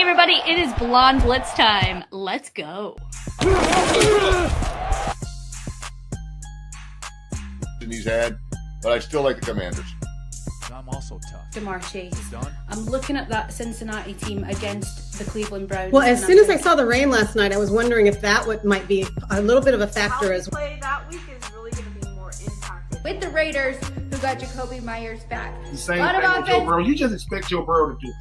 everybody, it is Blonde Blitz time. Let's go. He's had, but I still like the Commanders. I'm also tough. DeMar Chase. Done. I'm looking at that Cincinnati team against the Cleveland Browns. Well, as soon as I saw the rain last night, I was wondering if that might be a little bit of a factor as well. How we play that week is really going to be more impacted. With the Raiders, who got Jacoby Myers back. The same thing with Joe Burrow. You just expect Joe Burrow to do it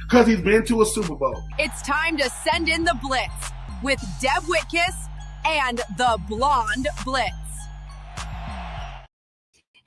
because he's been to a Super Bowl. It's time to send in the Blitz with Deb Whitcas and the Blonde Blitz.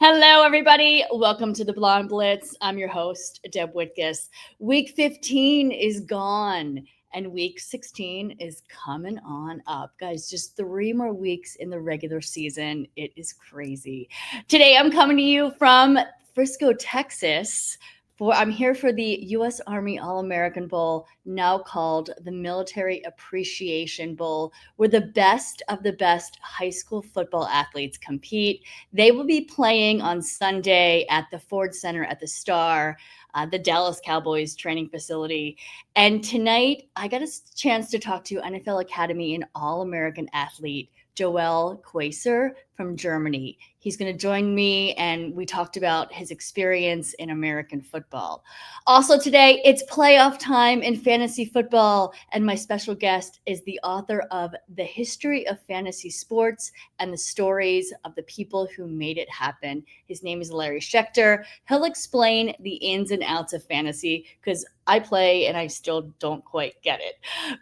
Hello, everybody. Welcome to the Blonde Blitz. I'm your host, Deb Whitcas. Week 15 is gone, and week 16 is coming on up. Guys, just 3 more weeks in the regular season. It is crazy. Today, I'm coming to you from Frisco, Texas. I'm here for the U.S. Army All-American Bowl, now called the Military Appreciation Bowl, where the best of the best high school football athletes compete. They will be playing on Sunday at the Ford Center at the Star, the Dallas Cowboys training facility. And tonight, I got a chance to talk to NFL Academy and All-American athlete Joel Quaser from Germany. He's going to join me, and we talked about his experience in American football. Also today, it's playoff time in fantasy football, and my special guest is the author of The History of Fantasy Sports and the Stories of the People Who Made It Happen. His name is Larry Schechter. He'll explain the ins and outs of fantasy because I play and I still don't quite get it.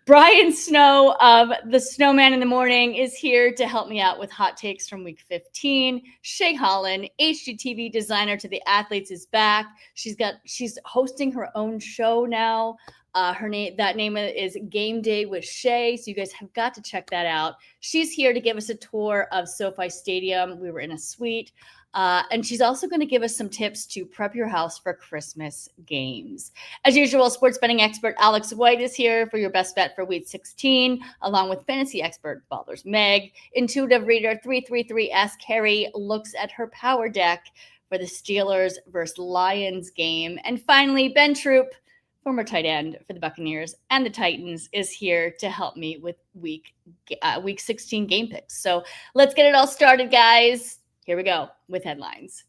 Brian Snow of The Snowman in the Morning is here to help me out with hot takes from week 15. Shay Holland, HGTV designer to the athletes, is back. She's hosting her own show now. Her name is Game Day with Shay. So you guys have got to check that out. She's here to give us a tour of SoFi Stadium. We were in a suite. And she's also going to give us some tips to prep your house for Christmas games. As usual, sports betting expert Alex White is here for your best bet for week 16, along with fantasy expert Ballers Meg. Intuitive reader 333S Carrie looks at her power deck for the Steelers versus Lions game. And finally, Ben Troupe, former tight end for the Buccaneers and the Titans, is here to help me with week 16 game picks. So let's get it all started, guys. Here we go with headlines.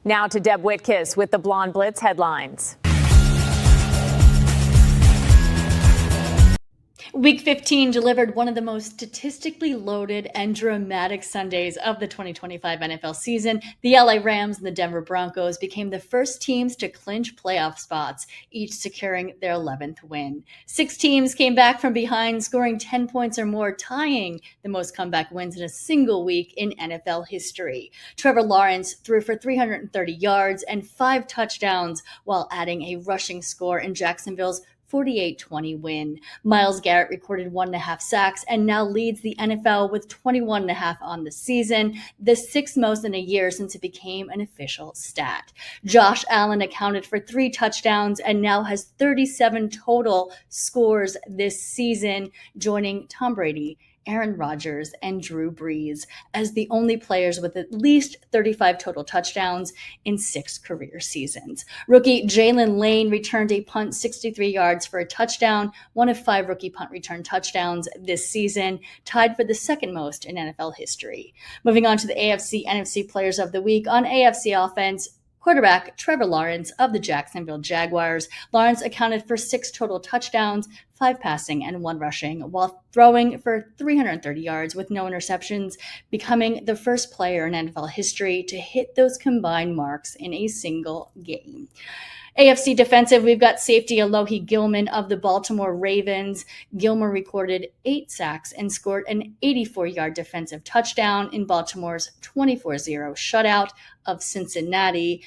Now to Deb Whitcas with the Blonde Blitz headlines. Week 15 delivered one of the most statistically loaded and dramatic Sundays of the 2025 NFL season. The LA Rams and the Denver Broncos became the first teams to clinch playoff spots, each securing their 11th win. 6 teams came back from behind, scoring 10 points or more, tying the most comeback wins in a single week in NFL history. Trevor Lawrence threw for 330 yards and 5 touchdowns while adding a rushing score in Jacksonville's 48-20 win. Myles Garrett recorded 1.5 sacks and now leads the NFL with 21.5 on the season, the 6th most in a year since it became an official stat. Josh Allen accounted for 3 touchdowns and now has 37 total scores this season, joining Tom Brady, Aaron Rodgers, and Drew Brees as the only players with at least 35 total touchdowns in 6 career seasons. Rookie Jalen Lane returned a punt 63 yards for a touchdown, one of 5 rookie punt return touchdowns this season, tied for the 2nd most in NFL history. Moving on to the AFC-NFC Players of the Week. On AFC offense, quarterback Trevor Lawrence of the Jacksonville Jaguars. Lawrence accounted for 6 total touchdowns, 5 passing and 1 rushing, while throwing for 330 yards with no interceptions, becoming the first player in NFL history to hit those combined marks in a single game. AFC defensive, we've got safety Alohi Gilman of the Baltimore Ravens. Gilmer recorded 8 sacks and scored an 84-yard defensive touchdown in Baltimore's 24-0 shutout of Cincinnati,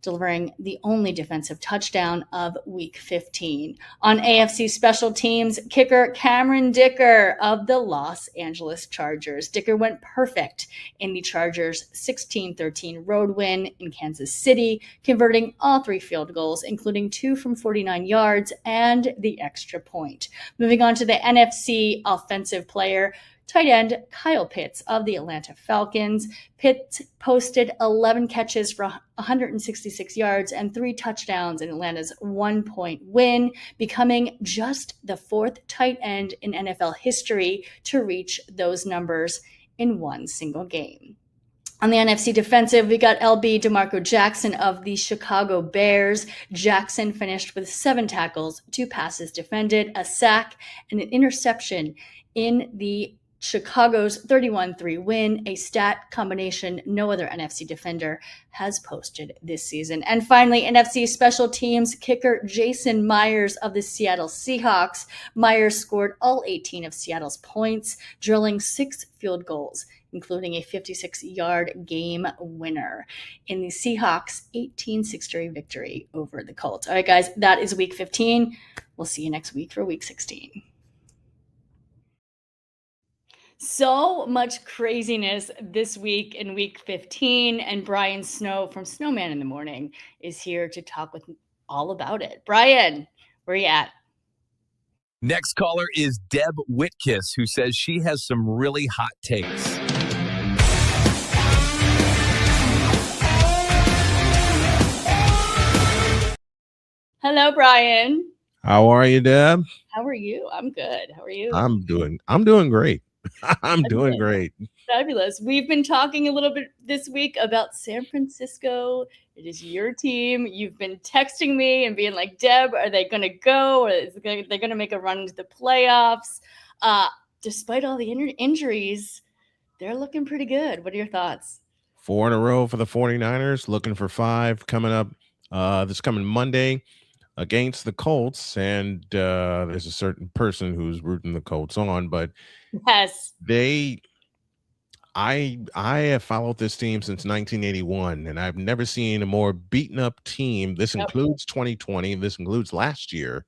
delivering the only defensive touchdown of week 15. On AFC special teams, kicker Cameron Dicker of the Los Angeles Chargers. Dicker went perfect in the Chargers' 16-13 road win in Kansas City, converting all 3 field goals, including 2 from 49 yards and the extra point. Moving on to the NFC offensive player, tight end Kyle Pitts of the Atlanta Falcons. Pitts posted 11 catches for 166 yards and 3 touchdowns in Atlanta's 1-point win, becoming just the 4th tight end in NFL history to reach those numbers in one single game. On the NFC defensive, we got LB DeMarco Jackson of the Chicago Bears. Jackson finished with 7 tackles, 2 passes defended, a sack, and an interception in the Chicago's 31-3 win, a stat combination no other NFC defender has posted this season. And finally, NFC special teams kicker Jason Myers of the Seattle Seahawks. Myers scored all 18 of Seattle's points, drilling 6 field goals, including a 56-yard game winner in the Seahawks' 18-6 victory over the Colts. All right, guys, that is week 15. We'll see you next week for week 16. So much craziness this week in week 15, and Brian Snow from Snowman in the Morning is here to talk with all about it. Brian, where are you at? Next caller is Deb Whitcas, who says she has some really hot takes. Hello, Brian. How are you, Deb? How are you? I'm good. How are you? I'm doing great. I'm doing great. Fabulous. We've been talking a little bit this week about San Francisco. It is your team. You've been texting me and being like, Deb, are they going to go? Or are they going to make a run into the playoffs? Despite all the injuries, they're looking pretty good. What are your thoughts? 4 in a row for the 49ers, looking for 5 coming up this coming Monday against the Colts. And there's a certain person who's rooting the Colts on, but yes, I have followed this team since 1981, and I've never seen a more beaten up team. This includes 2020. This includes last year.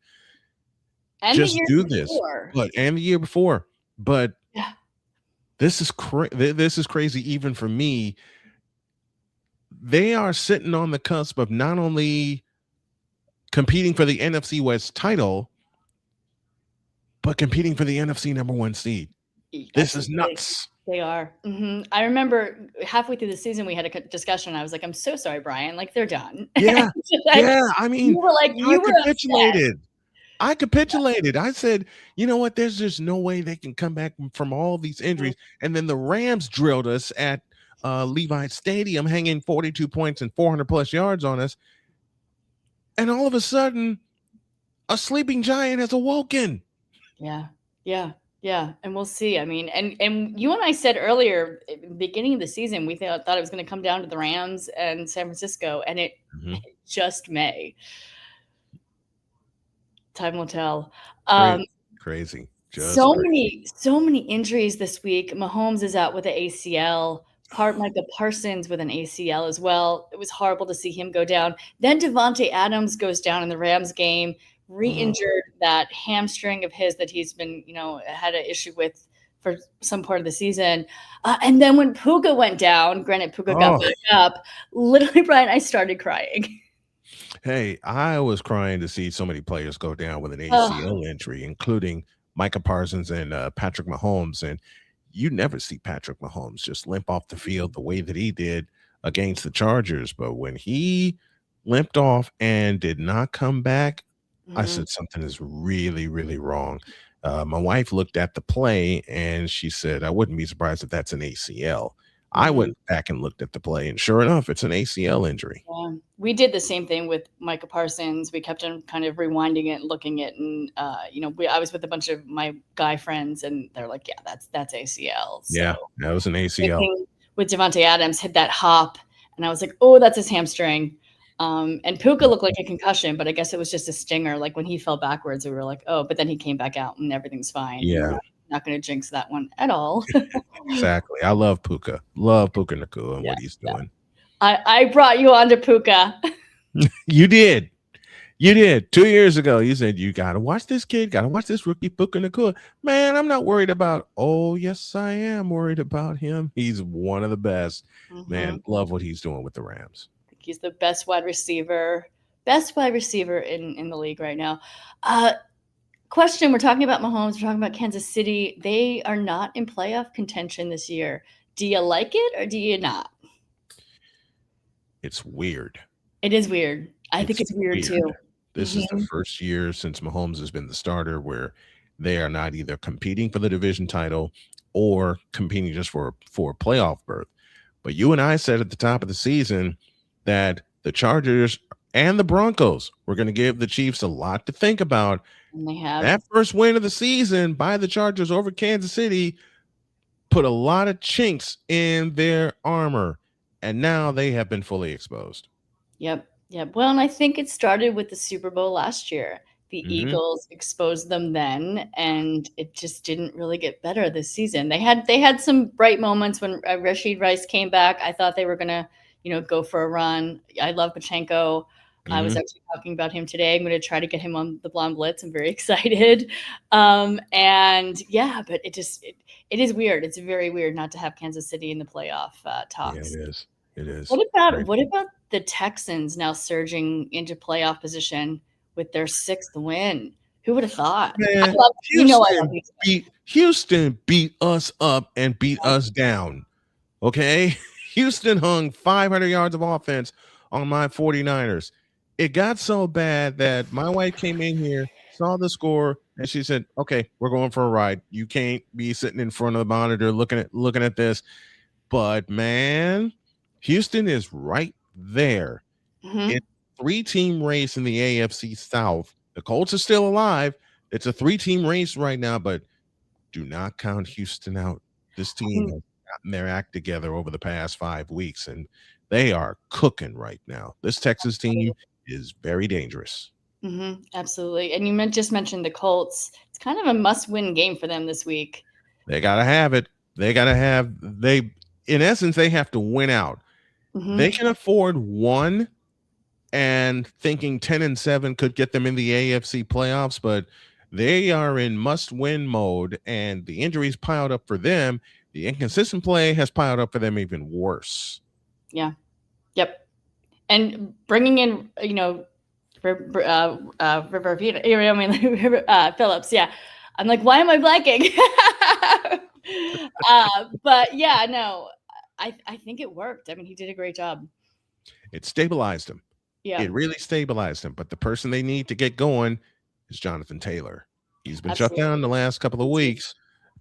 And just do before. This, but and the year before. But yeah, this is crazy even for me. They are sitting on the cusp of not only competing for the NFC West title, but competing for the NFC #1 seed. This is nuts. They are. Mm-hmm. I remember halfway through the season, we had a discussion. I was like, I'm so sorry, Brian. Like, they're done. Yeah. Like, yeah. I mean, you were like, you were capitulated. I capitulated. I said, you know what? There's just no way they can come back from all these injuries. Mm-hmm. And then the Rams drilled us at Levi Stadium, hanging 42 points and 400 plus yards on us. And all of a sudden, a sleeping giant has awoken. Yeah. Yeah. Yeah, and we'll see. I mean, and you and I said earlier, at the beginning of the season, we thought it was going to come down to the Rams and San Francisco, and it just may. Time will tell. Crazy. So many injuries this week. Mahomes is out with an ACL. Micah Parsons with an ACL as well. It was horrible to see him go down. Then Devontae Adams goes down in the Rams game. Re-injured that hamstring of his that he's been, had an issue with for some part of the season. And then when Puka went down, granted Puka got back up, literally, Brian, I started crying. Hey, I was crying to see so many players go down with an ACL injury, including Micah Parsons and Patrick Mahomes. And you never see Patrick Mahomes just limp off the field the way that he did against the Chargers. But when he limped off and did not come back, I said something is really, really wrong. My wife looked at the play and she said, I wouldn't be surprised if that's an ACL. I went back and looked at the play, and sure enough, it's an ACL injury. Yeah. We did the same thing with Micah Parsons. We kept on kind of rewinding it and looking at it. And, I was with a bunch of my guy friends, and they're like, yeah, that's ACL. So, yeah, that was an ACL. With Devontae Adams, hit that hop, and I was like, oh, that's his hamstring. And Puka looked like a concussion, but I guess it was just a stinger. Like when he fell backwards, we were like, oh, but then he came back out and everything's fine. Yeah. Not going to jinx that one at all. Exactly. I love Puka. Love Puka Nacua and what he's doing. I brought you on to Puka. You did. 2 years ago, you said, you got to watch this kid. Got to watch this rookie Puka Nacua. Man, I'm not worried about, yes, I am worried about him. He's one of the best. Man, love what he's doing with the Rams. He's the best wide receiver in the league right now. Question, we're talking about Mahomes, we're talking about Kansas City. They are not in playoff contention this year. Do you like it or do you not? It's weird. It is weird. I think it's weird too. This is the first year since Mahomes has been the starter where they are not either competing for the division title or competing just for a playoff berth. But you and I said at the top of the season that the Chargers and the Broncos were going to give the Chiefs a lot to think about. And they have. That first win of the season by the Chargers over Kansas City put a lot of chinks in their armor, and now they have been fully exposed. Yep. Well, and I think it started with the Super Bowl last year. The Eagles exposed them then, and it just didn't really get better this season. They had some bright moments when Rashid Rice came back. I thought they were gonna, go for a run. I love Pachenko. I was actually talking about him today. I'm going to try to get him on the Blonde Blitz. I'm very excited. And yeah, but it is weird. It's very weird not to have Kansas City in the playoff talks. Yeah, it is. What about the Texans now surging into playoff position with their 6th win? Who would have thought? Man, Houston beat us up and beat us down. Okay? Houston hung 500 yards of offense on my 49ers. It got so bad that my wife came in here, saw the score, and she said, "Okay, we're going for a ride. You can't be sitting in front of the monitor looking at this." But man, Houston is right there. It's a 3-team race in the AFC South. The Colts are still alive. It's a 3-team race right now, but do not count Houston out. This team has gotten their act together over the past 5 weeks, and they are cooking right now. This Texas team is very dangerous. Absolutely. And you just mentioned the Colts. It's kind of a must-win game for them this week. They got to have it. In essence, they have to win out. They can afford one, and thinking 10-7 could get them in the AFC playoffs, but they are in must-win mode, and the injuries piled up for them. The inconsistent play has piled up for them even worse. Yeah. Yep. And bringing in, River Phillips. Yeah. I'm like, why am I blanking? But yeah, no, I think it worked. I mean, he did a great job. It stabilized him. Yeah. It really stabilized him. But the person they need to get going is Jonathan Taylor. He's been shut down the last couple of weeks.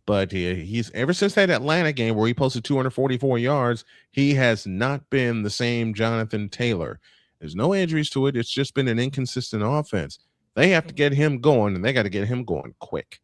But he's ever since that Atlanta game where he posted 244 yards, he has not been the same Jonathan Taylor. There's no injuries to it. It's just been an inconsistent offense. They have to get him going, and they got to get him going quick.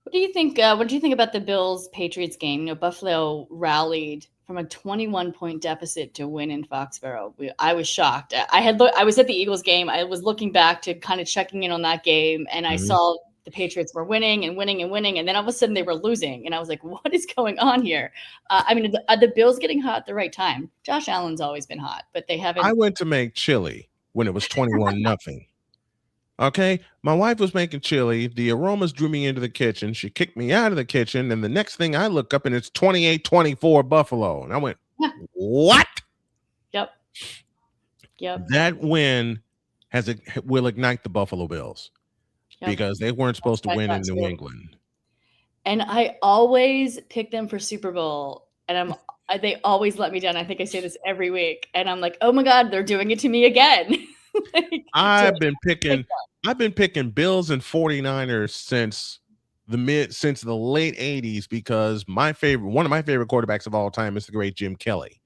What do you think? What do you think about the Bills-Patriots game? Buffalo rallied from a 21-point deficit to win in Foxborough. I was shocked. I was at the Eagles game. I was looking back to kind of checking in on that game, and I saw the Patriots were winning, and then all of a sudden they were losing, and I was like, "What is going on here?" Are the Bills getting hot at the right time? Josh Allen's always been hot, but they haven't. I went to make chili when it was 21-0. Okay, my wife was making chili. The aromas drew me into the kitchen. She kicked me out of the kitchen, and the next thing I look up, and it's 28-24 Buffalo, and I went, "What?" Yep. That win will ignite the Buffalo Bills. Because they weren't supposed to win in New England. And I always pick them for Super Bowl, and they always let me down. I think I say this every week, and I'm like, oh my God, they're doing it to me again. I've been picking Bills and 49ers since the late 80s because one of my favorite quarterbacks of all time is the great Jim Kelly.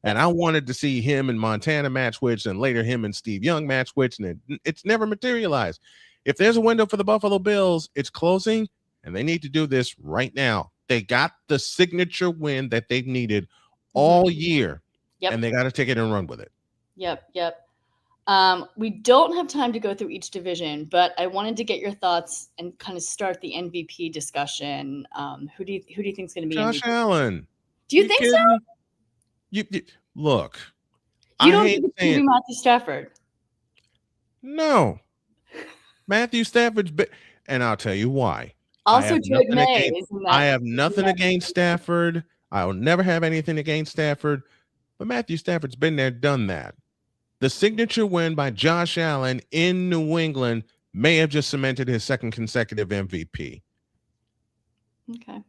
And I wanted to see him and Montana match wits, and later him and Steve Young match wits, and it's never materialized. If there's a window for the Buffalo Bills, it's closing, and they need to do this right now. They got the signature win that they've needed all year, and they got to take it and run with it. Yep. We don't have time to go through each division, but I wanted to get your thoughts and kind of start the MVP discussion. Who do you think is going to be Josh MVP? Allen? Do you think so? You look. You don't think it's going to be Matthew Stafford? No. Matthew Stafford's and I'll tell you why. Also, Drake May. I have nothing against Stafford. I will never have anything against Stafford. But Matthew Stafford's been there, done that. The signature win by Josh Allen in New England may have just cemented his second consecutive MVP. Okay.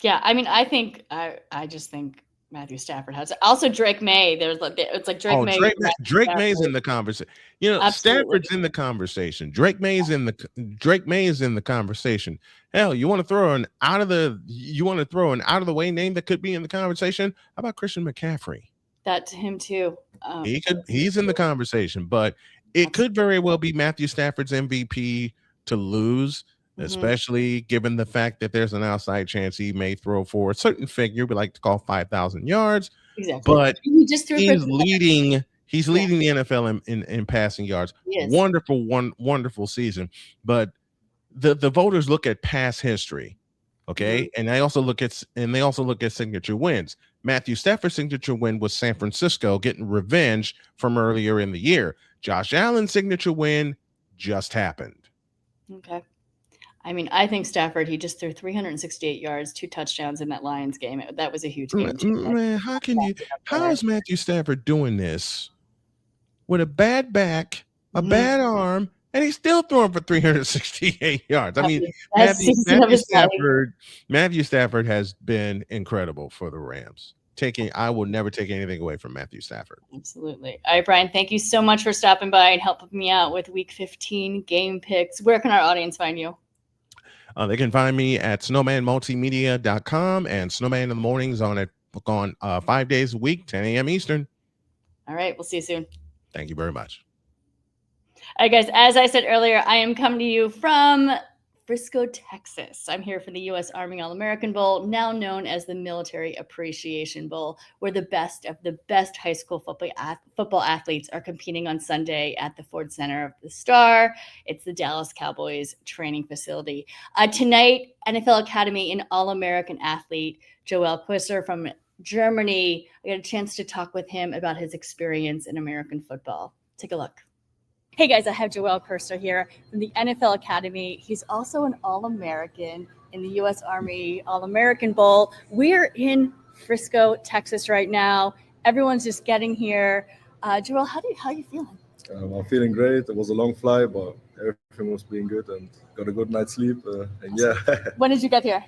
Yeah, I mean, I just think Matthew Stafford has it. Also Drake May. It's like Drake May. Drake May's in the conversation. You know, Absolutely. Stafford's in the conversation. Drake May is in the conversation. Hell, you want to throw an out of the way name that could be in the conversation? How about Christian McCaffrey? That to him too. He's in the conversation, but it could very well be Matthew Stafford's MVP to lose, especially given the fact that there's an outside chance he may throw for a certain figure we like to call 5,000 yards. Exactly. But he just threw he's leading the NFL in passing yards. Wonderful season. But the voters look at past history, okay? And they also look at signature wins. Matthew Stafford's signature win was San Francisco getting revenge from earlier in the year. Josh Allen's signature win just happened. Okay. I mean, I think Stafford, he just threw 368 yards, 2 touchdowns in that Lions game. That was a huge game. Man, how is Matthew Stafford doing this with a bad back, a bad arm, and he's still throwing for 368 yards? I mean, Matthew Stafford has been incredible for the Rams. I will never take anything away from Matthew Stafford. Absolutely. All right, Brian, thank you so much for stopping by and helping me out with Week 15 game picks. Where can our audience find you? They can find me at snowmanmultimedia.com and Snowman in the Mornings on 5 days a week, 10 a.m. Eastern. All right. We'll see you soon. Thank you very much. All right, guys. As I said earlier, I am coming to you from Frisco, Texas. I'm here for the U.S. Army All-American Bowl, now known as the Military Appreciation Bowl, where the best of the best high school football athletes are competing on Sunday at the Ford Center of the Star. It's the Dallas Cowboys training facility. Tonight, NFL Academy and All-American athlete Joel Quisser from Germany. I got a chance to talk with him about his experience in American football. Take a look. Hey guys, I have Joel Quisser here from the NFL Academy. He's also an All-American in the U.S. Army All-American Bowl. We're in Frisco, Texas right now. Everyone's just getting here. Joel, how are you feeling? I'm feeling great. It was a long flight, but everything was being good and got a good night's sleep. When did you get here?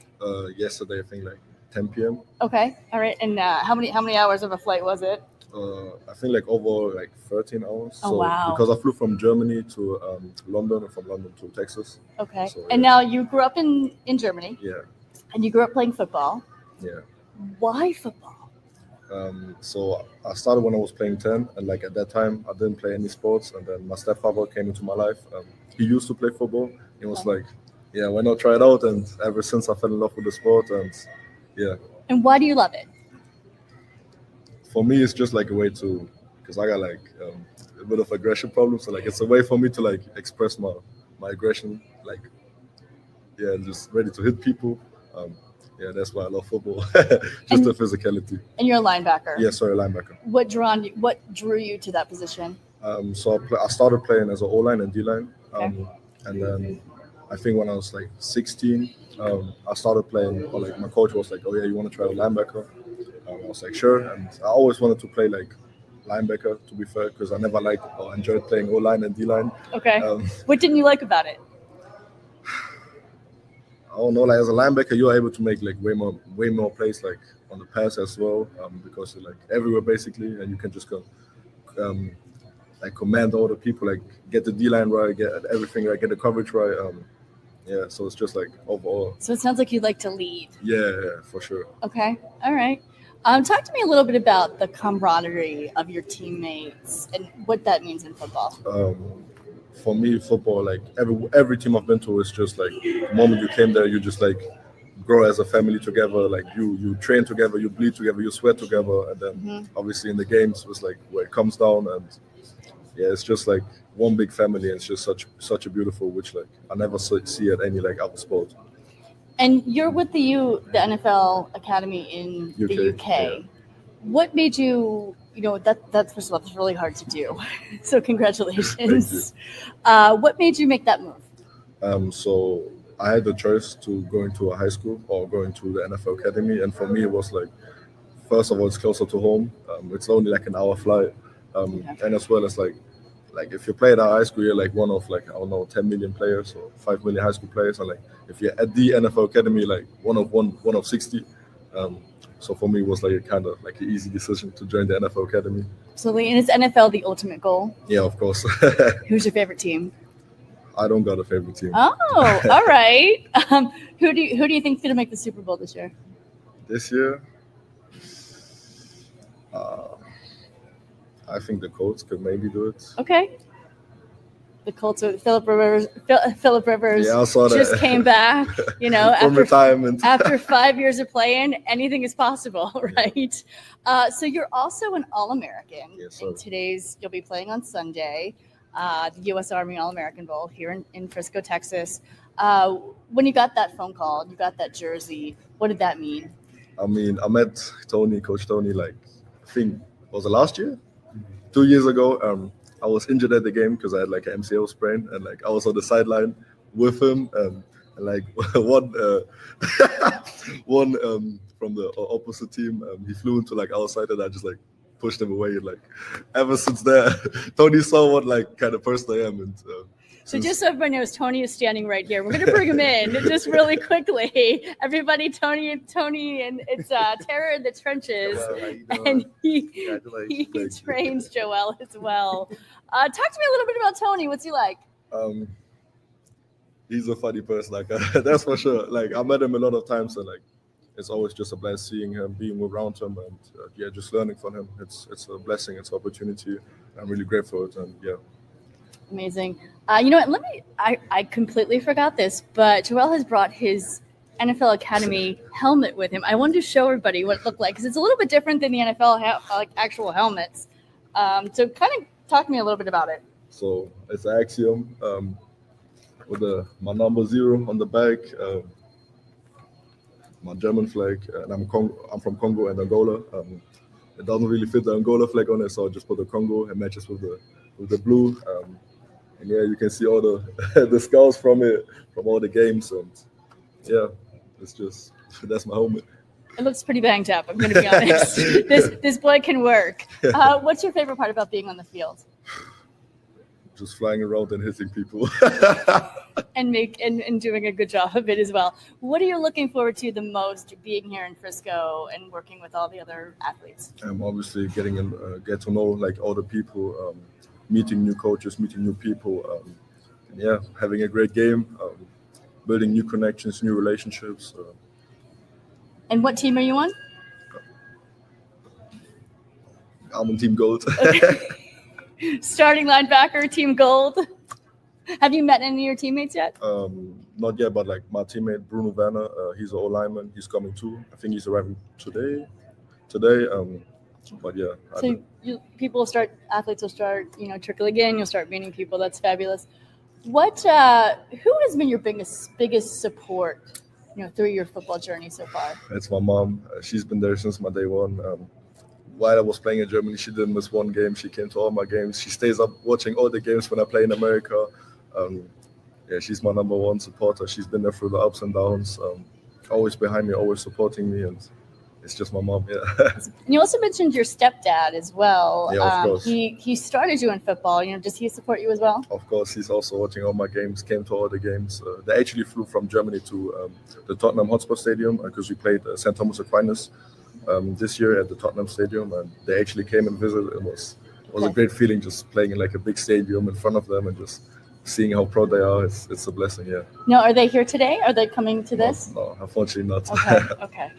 Yesterday, I think like 10 p.m. Okay, all right. And how many hours of a flight was it? I think like over like 13 hours. Oh, wow. Because I flew from Germany to London and from London to Texas. Okay. So, and now you grew up in Germany. Yeah. And you grew up playing football. Yeah. Why football? So I started when I was playing 10, and like at that time I didn't play any sports, and then my stepfather came into my life. He used to play football. He was like, yeah, why not try it out? And ever since I fell in love with the sport, and yeah. And why do you love it? For me, it's just like a way to, because I got like a bit of aggression problems. So like it's a way for me to like express my aggression, like, yeah, just ready to hit people. Yeah, that's why I love football. Just the physicality. And you're a linebacker. Yeah, sorry, linebacker. What drew you to that position? So I started playing as an O-line and D-line. And then I think when I was like 16, I started playing, or like my coach was like, oh yeah, you want to try a linebacker? I was like, sure. And I always wanted to play like linebacker, to be fair, because I never liked or enjoyed playing O-line and D-line. Okay. What didn't you like about it? I don't know, like as a linebacker, you're able to make like way more plays like on the pass as well, because you're like everywhere basically, and you can just go like command all the people, like get the D-line right, get everything right, get the coverage right. Yeah, so it's just like overall. So it sounds like you'd like to lead. Yeah, for sure. Okay, all right. Talk to me a little bit about the camaraderie of your teammates and what that means in football. For me, football, like every team I've been to, is just like the moment you came there, you just like grow as a family together. Like you train together, you bleed together, you sweat together, and then obviously in the games was like where it comes down, and yeah, it's just like one big family, and it's just such a beautiful, which like I never see at any like other sport. And you're with the NFL Academy in the UK. Yeah. What made you, that's first of all, that's really hard to do. So congratulations. What made you make that move? So I had the choice to go into a high school or going to the NFL Academy. And for me, it was like, first of all, it's closer to home. It's only like an hour flight. And as well as like like if you play at our high school, you're like one of like, I don't know, 10 million players or 5 million high school players. And like if you're at the NFL Academy, like one of 60. So for me, it was like a kind of like an easy decision to join the NFL Academy. Absolutely. And is NFL the ultimate goal? Yeah, of course. Who's your favorite team? I don't got a favorite team. Oh, all right. Who do you think is going to make the Super Bowl this year? This year, I think the Colts could maybe do it. Okay. The Colts with Phillip Rivers. Yeah, I saw that. Just came back, from retirement. After 5 years of playing, anything is possible, right? So you're also an All-American. Yes, sir. You'll be playing on Sunday, the U.S. Army All-American Bowl here in Frisco, Texas. When you got that phone call, you got that jersey, what did that mean? I mean, I met Coach Tony, like, I think, was it last year? 2 years ago. I was injured at the game because I had like an MCL sprain, and like I was on the sideline with him, and like one from the opposite team, he flew into like outside, and I just like pushed him away. And like ever since there, Tony saw what like kind of person I am, and so just so everybody knows, Tony is standing right here. We're going to bring him in just really quickly. Everybody, Tony, and it's Terror in the Trenches, and he trains Joel as well. Talk to me a little bit about Tony. What's he like? He's a funny person, like that's for sure. Like I met him a lot of times, and like it's always just a blast seeing him, being around him, and just learning from him. It's a blessing, it's an opportunity. I'm really grateful for it, and yeah. Amazing. You know what? I completely forgot this, but Joel has brought his NFL Academy helmet with him. I wanted to show everybody what it looked like because it's a little bit different than the NFL actual helmets. So kind of talk to me a little bit about it. So it's an Axiom with my number 0 on the back, my German flag, and I'm from Congo and Angola. It doesn't really fit the Angola flag on it, so I just put the Congo. It matches with the blue. And yeah, you can see all the scars from it, from all the games, and yeah, it's just that's my helmet. It looks pretty banged up, I'm going to be honest. This boy can work. What's your favorite part about being on the field? Just flying around and hitting people. and doing a good job of it as well. What are you looking forward to the most being here in Frisco and working with all the other athletes? I'm obviously getting get to know like all the people, meeting new coaches, meeting new people, and having a great game, building new connections, new relationships. And what team are you on? I'm on Team Gold. Okay. Starting linebacker, Team Gold. Have you met any of your teammates yet? Not yet, but like my teammate Bruno Werner, he's an O-lineman. He's coming too. I think he's arriving today. But yeah. So athletes will start, trickling in. You'll start meeting people. That's fabulous. Who has been your biggest support, through your football journey so far? It's my mom. She's been there since my day one. While I was playing in Germany, she didn't miss one game. She came to all my games. She stays up watching all the games when I play in America. She's my number one supporter. She's been there through the ups and downs. Always behind me, always supporting me, and it's just my mom. Yeah. And you also mentioned your stepdad as well. Yeah, of course. He started you in football. Does he support you as well? Of course, he's also watching all my games. Came to all the games. They actually flew from Germany to the Tottenham Hotspur Stadium because we played St. Thomas Aquinas this year at the Tottenham Stadium, and they actually came and visited. It was a great feeling just playing in like a big stadium in front of them and just seeing how proud they are. It's a blessing. Yeah. No, are they here today? Are they coming to this? No, unfortunately not. Okay.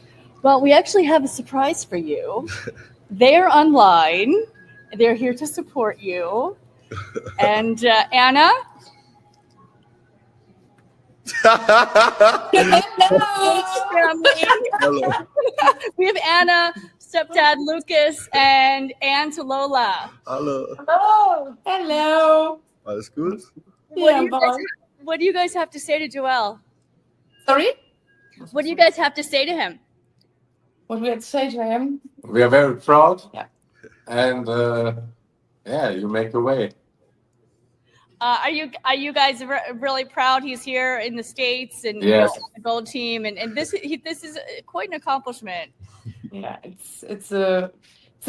Well, we actually have a surprise for you. They're online. They're here to support you. And Anna? Hello. We have Anna, stepdad Lucas, and Aunt Lola. Hello. Oh, hello. Alles gut? What do you guys have to say to Joel? Sorry? What do you guys have to say to him? What do we have to say to him? We are very proud. Yeah. And you make the way. Are you guys really proud he's here in the States and yes. The gold team and this is quite an accomplishment. Yeah, it's a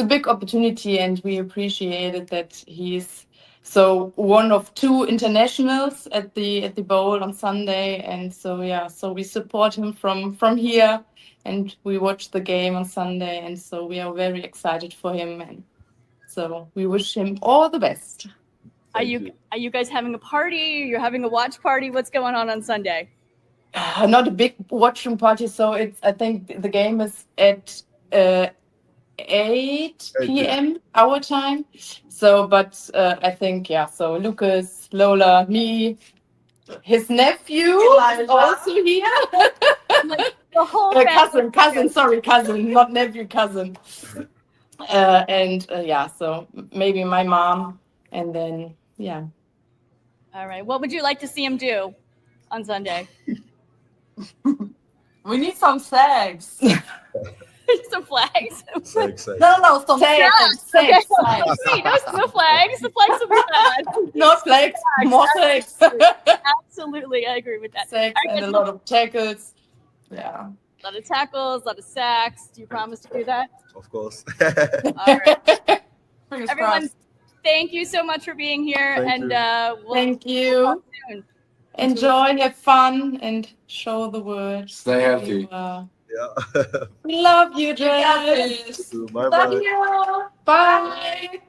big opportunity, and we appreciate it that he's so one of two internationals at the bowl on Sunday, and so we support him from here, and we watch the game on Sunday, and so we are very excited for him, and so we wish him all the best. Are you guys having a party? You're having a watch party? What's going on Sunday? Not a big watching party, so I think the game is at 8 p.m. our time. So, but I think so Lucas, Lola, me, his nephew is also here. The whole cousin, not nephew, cousin. So maybe my mom, and then All right. What would you like to see him do on Sunday? We need some flags. Some flags. No, some flags. Okay. Wait, no flags. The flags will be bad. No flags, more flags. Absolutely, I agree with that. Flags and a lot of tackles. Yeah. A lot of tackles, a lot of sacks. Do you promise to do that? Of course. All right. Everyone, thank you so much for being here. Thank you. We'll talk soon. Enjoy, have fun, and show the world. Stay healthy. We love you, Jess. Bye-bye. Love you. Bye.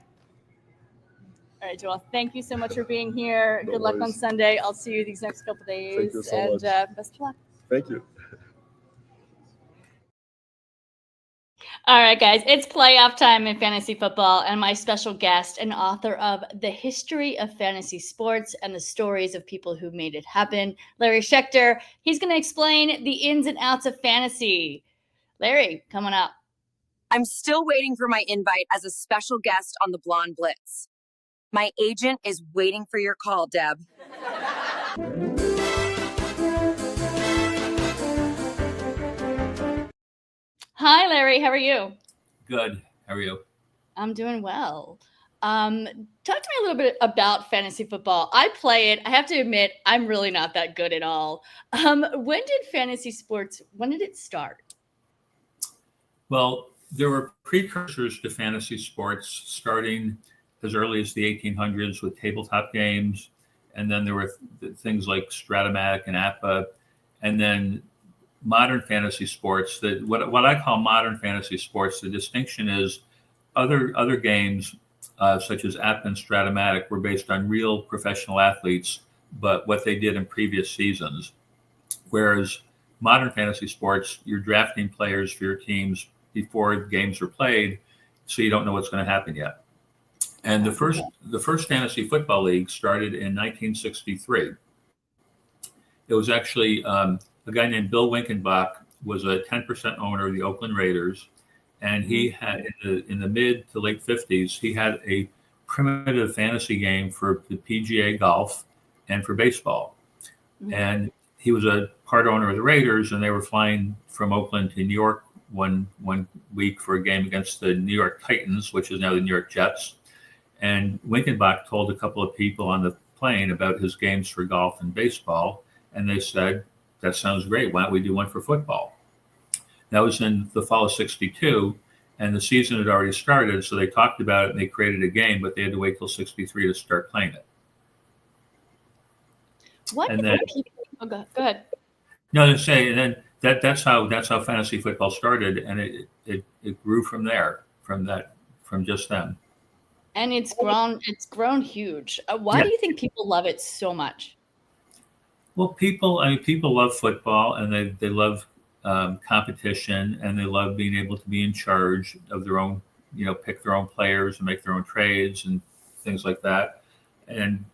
All right, Joel, thank you so much for being here. No Good luck on worries. Sunday. I'll see you these next couple days. Thank you so and much. Best of luck. Thank you. All right, guys, it's playoff time in fantasy football, and my special guest and author of The History of Fantasy Sports and the Stories of People Who Made It Happen, Larry Schechter. He's going to explain the ins and outs of fantasy. Larry, coming up. I'm still waiting for my invite as a special guest on the Blonde Blitz. My agent is waiting for your call, Deb. Hi, Larry. How are you? Good. How are you? I'm doing well. Talk to me a little bit about fantasy football. I play it. I have to admit, I'm really not that good at all. When did fantasy sports, when did it start? Well, there were precursors to fantasy sports starting as early as the 1800s with tabletop games. And then there were things like Stratomatic and APA. And then modern fantasy sports, that what I call modern fantasy sports, the distinction is other games such as APA and Stratomatic were based on real professional athletes, but what they did in previous seasons. Whereas modern fantasy sports, you're drafting players for your teams before games are played, so you don't know what's going to happen yet. And the first fantasy football league started in 1963. It was actually a guy named Bill Winkenbach was a 10% owner of the Oakland Raiders, and he had in the mid to late 50s he had a primitive fantasy game for the PGA golf and for baseball. And he was a part owner of the Raiders, and they were flying from Oakland to New York one week for a game against the New York Titans, which is now the New York Jets. And Winkenbach told a couple of people on the plane about his games for golf and baseball, and they said, "That sounds great. Why don't we do one for football?" That was in the fall of '62, and the season had already started, so they talked about it and they created a game, but they had to wait till '63 to start playing it. Go ahead. No, to say, and then that's how fantasy football started, and it grew from there, from just then. And it's grown huge. Why do you think people love it so much? Well, people love football, and they love competition, and they love being able to be in charge of their own, pick their own players and make their own trades and things like that. And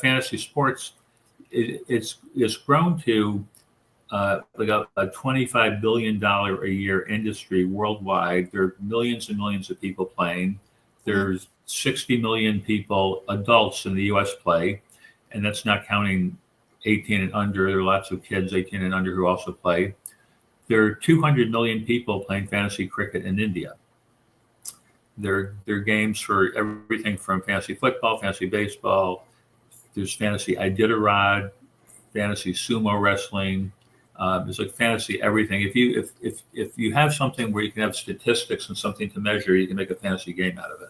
fantasy sports, it's grown to like a $25 billion a year industry worldwide. There are millions and millions of people playing. There's 60 million people, adults in the U.S. play, and that's not counting 18 and under. There are lots of kids 18 and under who also play. There are 200 million people playing fantasy cricket in India. There are games for everything from fantasy football, fantasy baseball. There's fantasy Iditarod, fantasy sumo wrestling. There's like fantasy everything. If you have something where you can have statistics and something to measure, you can make a fantasy game out of it.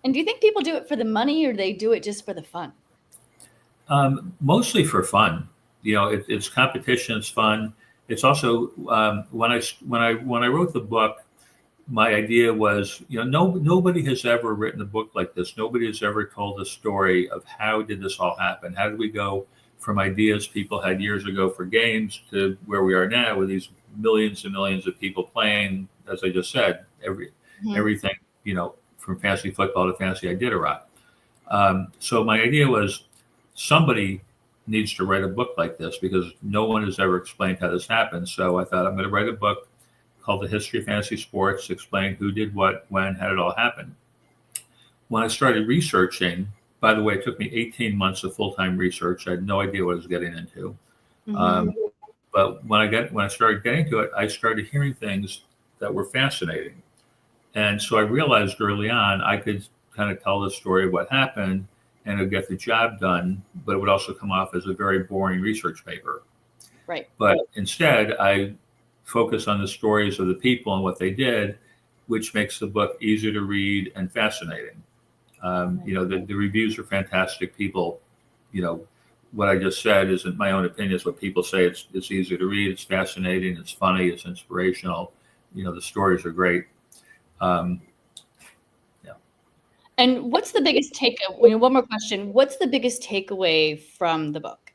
And do you think people do it for the money, or they do it just for the fun? Mostly for fun. It's competition. It's fun. It's also when I wrote the book, my idea was, nobody has ever written a book like this. Nobody has ever told the story of how did this all happen? How did we go from ideas people had years ago for games to where we are now with these millions and millions of people playing, as I just said, everything, from fantasy football to fantasy Iditarod. So my idea was somebody needs to write a book like this because no one has ever explained how this happened. So I thought I'm going to write a book called The History of Fantasy Sports, explain who did what, when, how it all happened. When I started researching, by the way, it took me 18 months of full-time research. I had no idea what I was getting into. But when I started getting to it, I started hearing things that were fascinating. And so I realized early on I could kind of tell the story of what happened and it would get the job done, but it would also come off as a very boring research paper. Right. But instead, I focus on the stories of the people and what they did, which makes the book easier to read and fascinating. The reviews are fantastic. People, what I just said isn't my own opinion. It's what people say. It's easy to read. It's fascinating. It's funny. It's inspirational. The stories are great. And what's the biggest takeaway? One more question. What's the biggest takeaway from the book?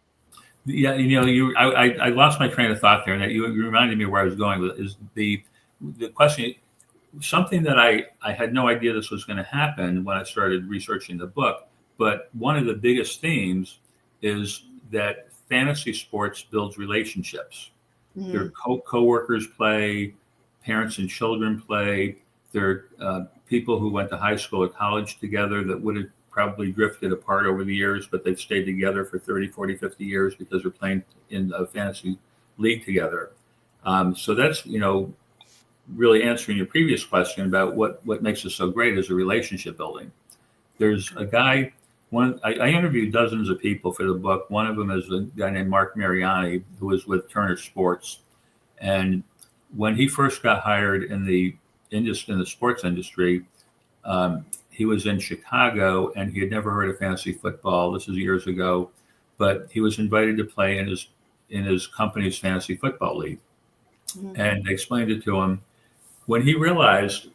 Yeah, I lost my train of thought there, and that you reminded me where I was going with is the question. Something that I had no idea this was going to happen when I started researching the book, but one of the biggest themes is that fantasy sports builds relationships. Their co-workers play, parents and children play. There are people who went to high school or college together that would have probably drifted apart over the years, but they've stayed together for 30, 40, 50 years because they're playing in a fantasy league together. So that's, really answering your previous question about what makes us so great is a relationship building. There's a guy, I interviewed dozens of people for the book. One of them is a guy named Mark Mariani, who was with Turner Sports. And when he first got hired in the sports industry, he was in Chicago and he had never heard of fantasy football. This is years ago, but he was invited to play in his company's fantasy football league. And they explained it to him. When he realized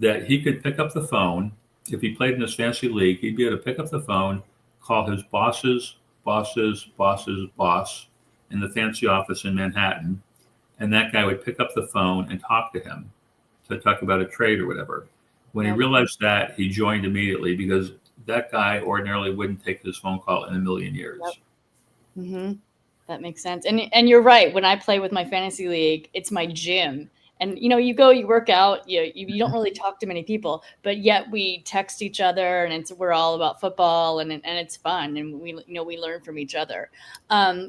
that he could pick up the phone, if he played in this fantasy league, he'd be able to pick up the phone, call his boss's boss in the fantasy office in Manhattan, and that guy would pick up the phone and talk to him to talk about a trade or whatever. When he realized that, he joined immediately because that guy ordinarily wouldn't take this phone call in a million years. That makes sense. And you're right. When I play with my fantasy league, it's my gym. And, you go, you work out, you don't really talk to many people, but yet we text each other and we're all about football and it's fun. And we learn from each other.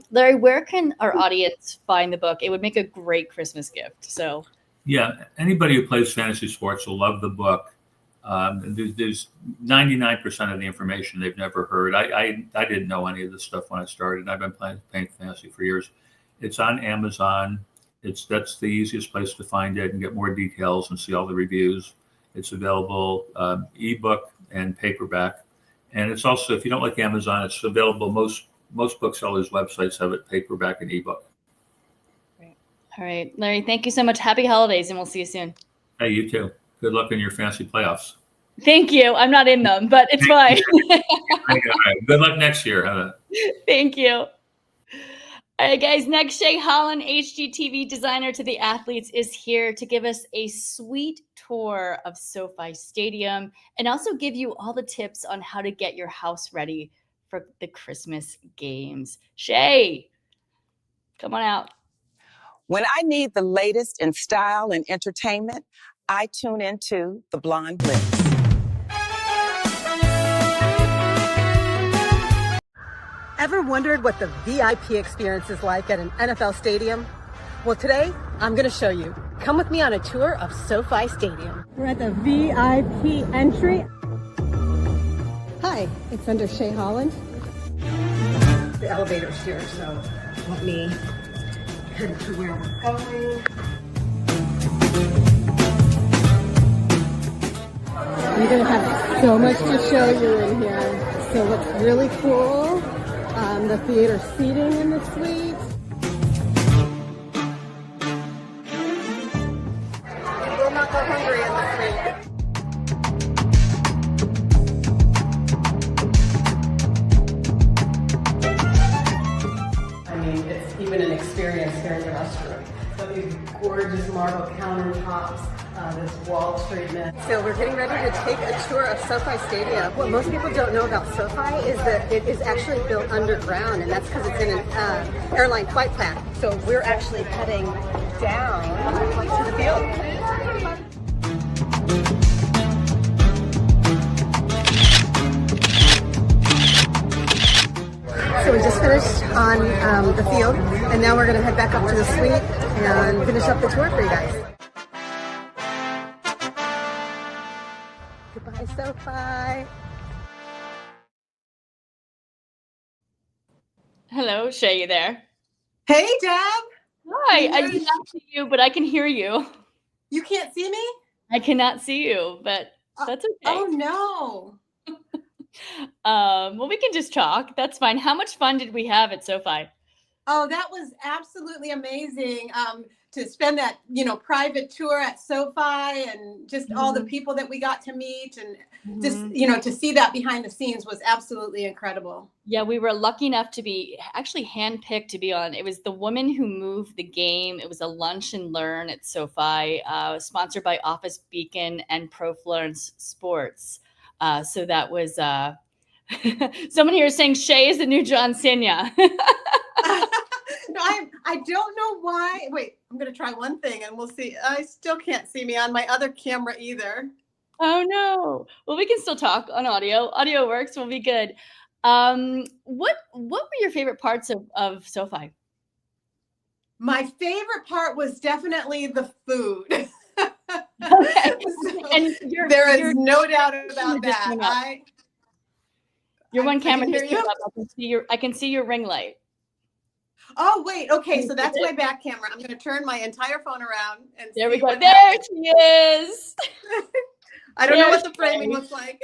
Larry, where can our audience find the book? It would make a great Christmas gift. So, yeah, anybody who plays fantasy sports will love the book. There's 99% of the information they've never heard. I didn't know any of this stuff when I started. I've been playing fantasy for years. It's on Amazon. That's the easiest place to find it and get more details and see all the reviews. It's available ebook and paperback. And it's also, if you don't like Amazon, it's available. Most booksellers' websites have it paperback and ebook. Great. All right, Larry, thank you so much. Happy holidays, and we'll see you soon. Hey, you too. Good luck in your fantasy playoffs. Thank you. I'm not in them, but it's fine. Good luck next year. Thank you. All right, guys, next, Shay Holland, HGTV designer to the athletes, is here to give us a sweet tour of SoFi Stadium and also give you all the tips on how to get your house ready for the Christmas games. Shay, come on out. When I need the latest in style and entertainment, I tune into the Blonde Blitz. Ever wondered what the VIP experience is like at an NFL stadium? Well, today, I'm going to show you. Come with me on a tour of SoFi Stadium. We're at the VIP entry. Hi, it's under Shay Holland. The elevator's here, so let me head to where we're going. You're going to have so much to show you in here. So what's really cool, the theater seating in the suite. You will not go hungry in the suite. I mean, it's even an experience here in the restroom. So these gorgeous marble countertops, this wall treatment. So we're getting ready to take a tour of SoFi Stadium. What most people don't know about SoFi is that it is actually built underground, and that's because it's in an airline flight path. So we're actually heading down to the field. So we just finished on the field, and now we're going to head back up to the suite and finish up the tour for you guys. Goodbye, SoFi. Hello, Shay, you there? Hey, Deb. Hi, I cannot see you, but I can hear you. You can't see me? I cannot see you, but that's okay. Oh, no. Well, we can just talk. That's fine. How much fun did we have at SoFi? Oh, that was absolutely amazing. To spend that, private tour at SoFi and just all the people that we got to meet and just, to see that behind the scenes was absolutely incredible. Yeah, we were lucky enough to be actually handpicked to be on. It was the woman who moved the game. It was a lunch and learn at SoFi, sponsored by Office Beacon and Pro Florence Sports. So that was someone here is saying Shay is the new John Cena. No, I don't know why. Wait, I'm going to try one thing and we'll see. I still can't see me on my other camera either. Oh, no. Well, we can still talk on audio. Audio works. We'll be good. What were your favorite parts of SoFi? My favorite part was definitely the food. Okay. And there is no doubt about that. Your one camera can hear just you. came up. I can see your ring light. Oh, wait. Okay, so that's my back camera. I'm going to turn my entire phone around and there see we go. what There happens. she is. I don't know what the framing looks like.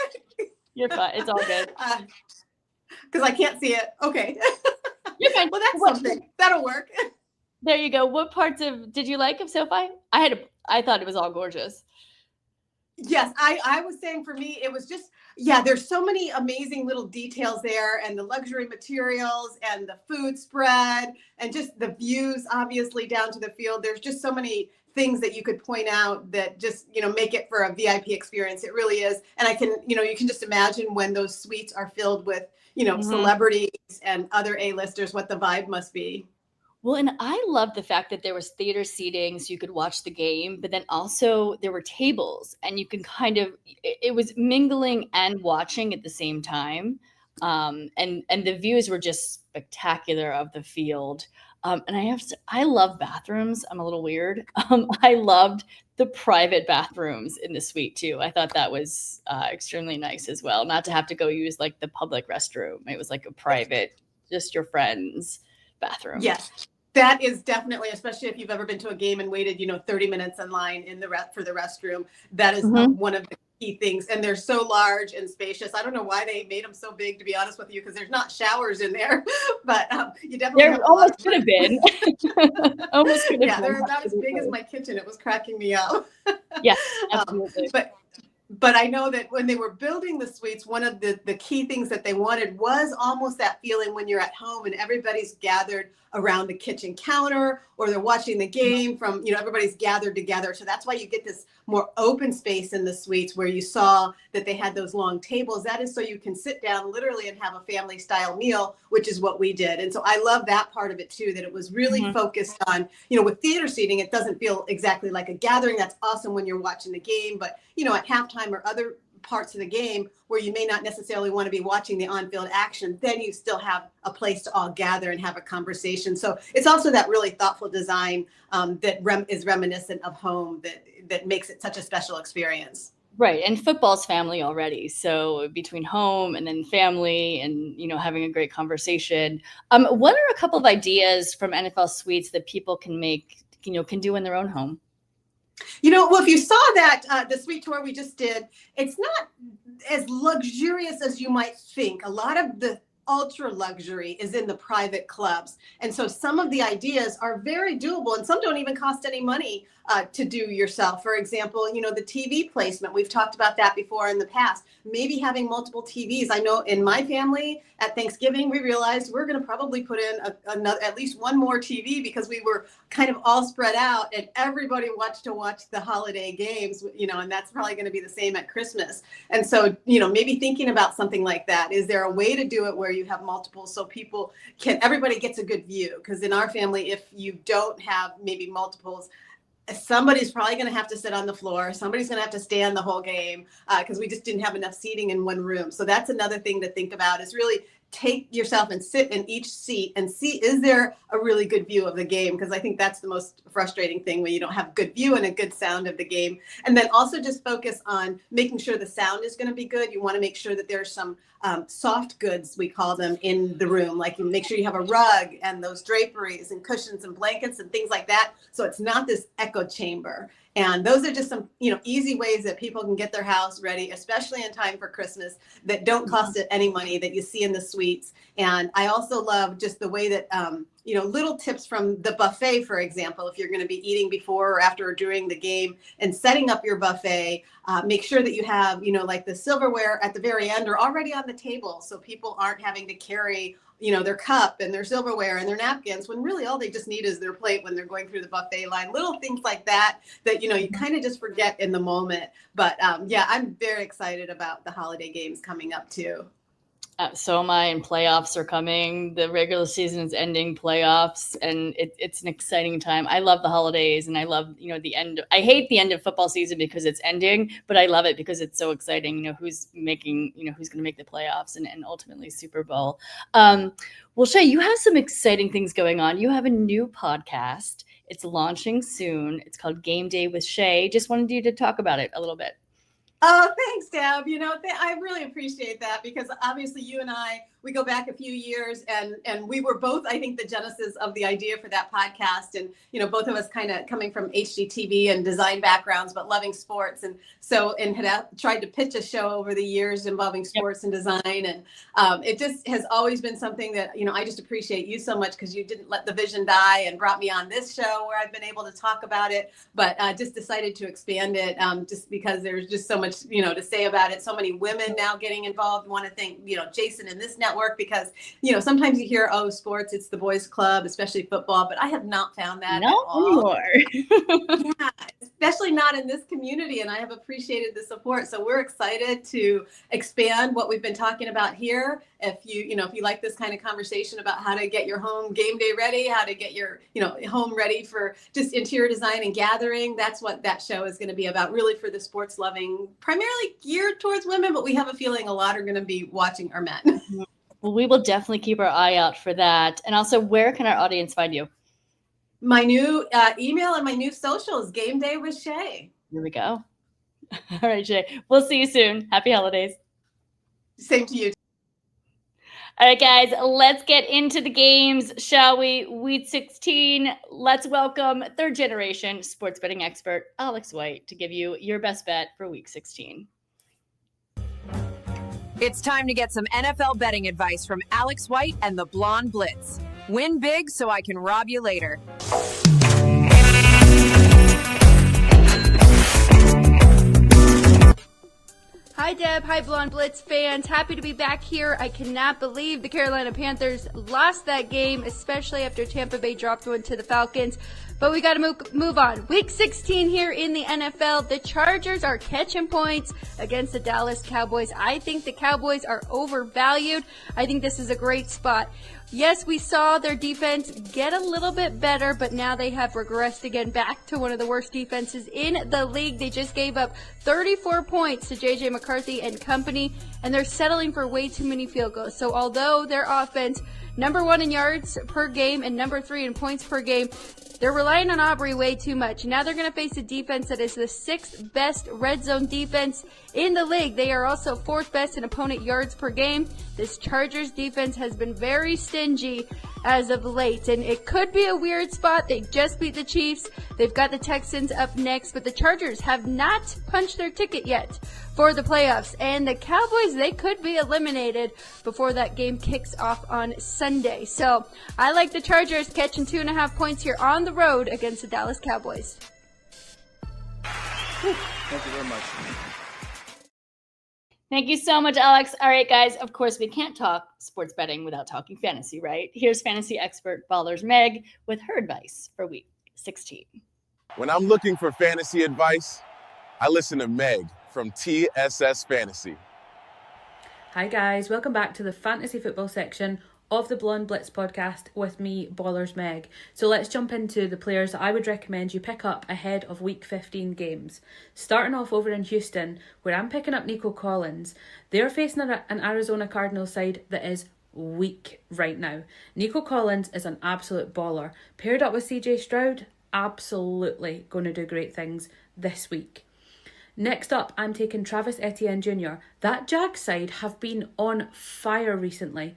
You're fine. It's all good. Because I can't see it. Okay. You're fine. Well, that's something. That'll work. There you go. What parts did you like of SoFi? I thought it was all gorgeous. Yes, I was saying for me, it was just, there's so many amazing little details there, and the luxury materials and the food spread and just the views, obviously, down to the field. There's just so many things that you could point out that just, make it for a VIP experience. It really is. And I can, you can just imagine when those suites are filled with, celebrities and other A-listers, what the vibe must be. Well, and I loved the fact that there was theater seating so you could watch the game, but then also there were tables and you can it was mingling and watching at the same time. And the views were just spectacular of the field. And I love bathrooms. I'm a little weird. I loved the private bathrooms in the suite too. I thought that was extremely nice as well. Not to have to go use like the public restroom. It was like a private, just your friends bathroom. Yes. That is definitely, especially if you've ever been to a game and waited, 30 minutes in line for the restroom. That is one of the key things. And they're so large and spacious. I don't know why they made them so big, to be honest with you, because there's not showers in there. But you definitely there almost could have been. Almost could have been. Yeah, they're about as big as my kitchen. It was cracking me up. Yeah, absolutely. But I know that when they were building the suites, one of the key things that they wanted was almost that feeling when you're at home and everybody's gathered around the kitchen counter or they're watching the game from, everybody's gathered together. So that's why you get this more open space in the suites where you saw that they had those long tables. That is so you can sit down literally and have a family style meal, which is what we did. And so I love that part of it too, that it was really focused on, with theater seating, it doesn't feel exactly like a gathering. That's awesome when you're watching the game, but at halftime or other parts of the game where you may not necessarily want to be watching the on-field action, then you still have a place to all gather and have a conversation. So it's also that really thoughtful design that is reminiscent of home that makes it such a special experience. Right. And football's family already. So between home and then family and, having a great conversation. What are a couple of ideas from NFL suites that people can make, can do in their own home? Well, if you saw that, the suite tour we just did, it's not as luxurious as you might think. A lot of the ultra luxury is in the private clubs. And so some of the ideas are very doable, and some don't even cost any money to do yourself. For example, the TV placement, we've talked about that before in the past. Maybe having multiple TVs. I know in my family at Thanksgiving, we realized we're going to probably put in at least one more TV because we were kind of all spread out and everybody watched the holiday games, and that's probably going to be the same at Christmas. And so, maybe thinking about something like that. Is there a way to do it where you have multiple so everybody gets a good view? Because in our family, if you don't have maybe multiples, somebody's probably going to have to sit on the floor. Somebody's going to have to stand the whole game because we just didn't have enough seating in one room. So that's another thing to think about, is really take yourself and sit in each seat and see, is there a really good view of the game? Because I think that's the most frustrating thing, when you don't have good view and a good sound of the game. And then also just focus on making sure the sound is going to be good. You want to make sure that there's some soft goods, we call them, in the room. Like, you make sure you have a rug and those draperies and cushions and blankets and things like that. So it's not this echo chamber. And those are just some, easy ways that people can get their house ready, especially in time for Christmas, that don't cost it any money, that you see in the suites. And I also love just the way that, little tips from the buffet, for example, if you're going to be eating before or after or during the game and setting up your buffet, make sure that you have, like the silverware at the very end or already on the table, so people aren't having to carry their cup and their silverware and their napkins, when really all they just need is their plate when they're going through the buffet line. Little things like that, you kind of just forget in the moment. But I'm very excited about the holiday games coming up too. So am I, and playoffs are coming. The regular season is ending, playoffs, and it's an exciting time. I love the holidays, and I love, the end. I hate the end of football season because it's ending, but I love it because it's so exciting. Who's making, who's going to make the playoffs and ultimately Super Bowl. Well, Shay, you have some exciting things going on. You have a new podcast. It's launching soon. It's called Game Day with Shay. Just wanted you to talk about it a little bit. Oh, thanks, Deb. I really appreciate that, because obviously you and I, we go back a few years, and we were both, I think, the genesis of the idea for that podcast. And, both of us kind of coming from HGTV and design backgrounds, but loving sports. And so, had tried to pitch a show over the years involving sports and design. And it just has always been something that, I just appreciate you so much, because you didn't let the vision die and brought me on this show where I've been able to talk about it, but just decided to expand it just because there's just so much, to say about it. So many women now getting involved. Want to thank, Jason and this network, because, sometimes you hear, oh, sports, it's the boys club, especially football, but I have not found that at all. Yeah, especially not in this community. And I have appreciated the support. So we're excited to expand what we've been talking about here. If you like this kind of conversation about how to get your home game day ready, how to get your, home ready for just interior design and gathering, that's what that show is going to be about, really, for the sports loving, primarily geared towards women, but we have a feeling a lot are going to be watching our men. Well, we will definitely keep our eye out for that. And also, where can our audience find you? My new email and my new socials, Game Day with Shay. Here we go. All right, Shay. We'll see you soon. Happy holidays. Same to you. All right, guys, let's get into the games, shall we? Week 16, let's welcome third generation sports betting expert, Alex White, to give you your best bet for week 16. It's time to get some NFL betting advice from Alex White and the Blonde Blitz. Win big so I can rob you later. Hi, Deb. Hi, Blonde Blitz fans. Happy to be back here. I cannot believe the Carolina Panthers lost that game, especially after Tampa Bay dropped one to the Falcons. But we got to move on. Week 16 here in the NFL. The Chargers are catching points against the Dallas Cowboys. I think the Cowboys are overvalued. I think this is a great spot. Yes, we saw their defense get a little bit better, but now they have regressed again back to one of the worst defenses in the league. They just gave up 34 points to J.J. McCarthy and company, and they're settling for way too many field goals. So although their offense, number 1 in yards per game and number 3 in points per game, they're relying on Aubrey way too much. Now they're going to face a defense that is the 6th best red zone defense in the league. They are also 4th best in opponent yards per game. This Chargers defense has been very stingy. as of late, and it could be a weird spot. They just beat the Chiefs. They've got the Texans up next, but the Chargers have not punched their ticket yet for the playoffs, and the Cowboys, they could be eliminated before that game kicks off on Sunday. So I like the Chargers catching 2.5 points here on the road against the Dallas Cowboys. Thank you very much. Thank you so much, Alex. All right, guys, of course, we can't talk sports betting without talking fantasy, right? Here's fantasy expert Ballers Meg with her advice for week 16. When I'm looking for fantasy advice, I listen to Meg from TSS Fantasy. Hi guys, welcome back to the fantasy football section of the Blonde Blitz podcast with me, Ballers Meg. So let's jump into the players that I would recommend you pick up ahead of week 15 games. Starting off over in Houston, where I'm picking up Nico Collins. They're facing an Arizona Cardinals side that is weak right now. Nico Collins is an absolute baller. Paired up with CJ Stroud, absolutely going to do great things this week. Next up, I'm taking Travis Etienne Jr. That Jags side have been on fire recently.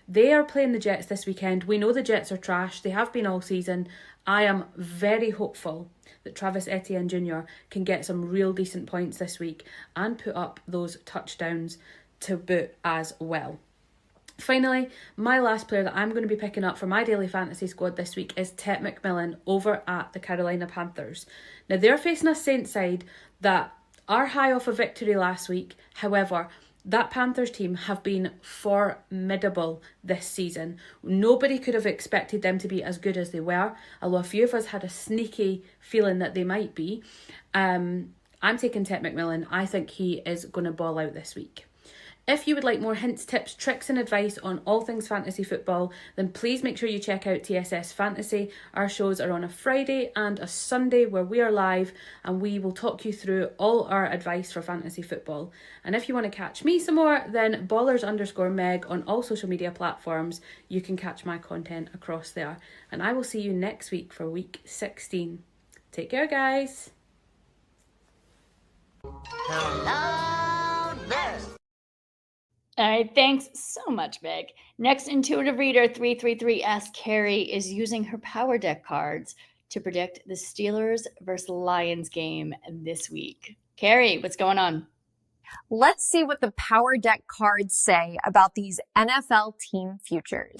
They are playing the Jets this weekend. We know the Jets are trash. They have been all season. I am very hopeful that Travis Etienne Jr. can get some real decent points this week and put up those touchdowns to boot as well. Finally, my last player that I'm going to be picking up for my daily fantasy squad this week is Ted McMillan over at the Carolina Panthers. Now, they're facing a Saints side that are high off a victory last week. However, that Panthers team have been formidable this season. Nobody could have expected them to be as good as they were, although a few of us had a sneaky feeling that they might be. I'm taking Ted McMillan. I think he is going to ball out this week. If you would like more hints, tips, tricks and advice on all things fantasy football, then please make sure you check out TSS Fantasy. Our shows are on a Friday and a Sunday where we are live and we will talk you through all our advice for fantasy football. And if you want to catch me some more, then Ballers_Meg on all social media platforms. You can catch my content across there. And I will see you next week for week 16. Take care, guys. Hello there. All right, thanks so much, Meg. Next intuitive reader 333 Ask Carrie is using her Power Deck cards to predict the Steelers versus Lions game this week. Carrie, what's going on? Let's see what the Power Deck cards say about these NFL team futures.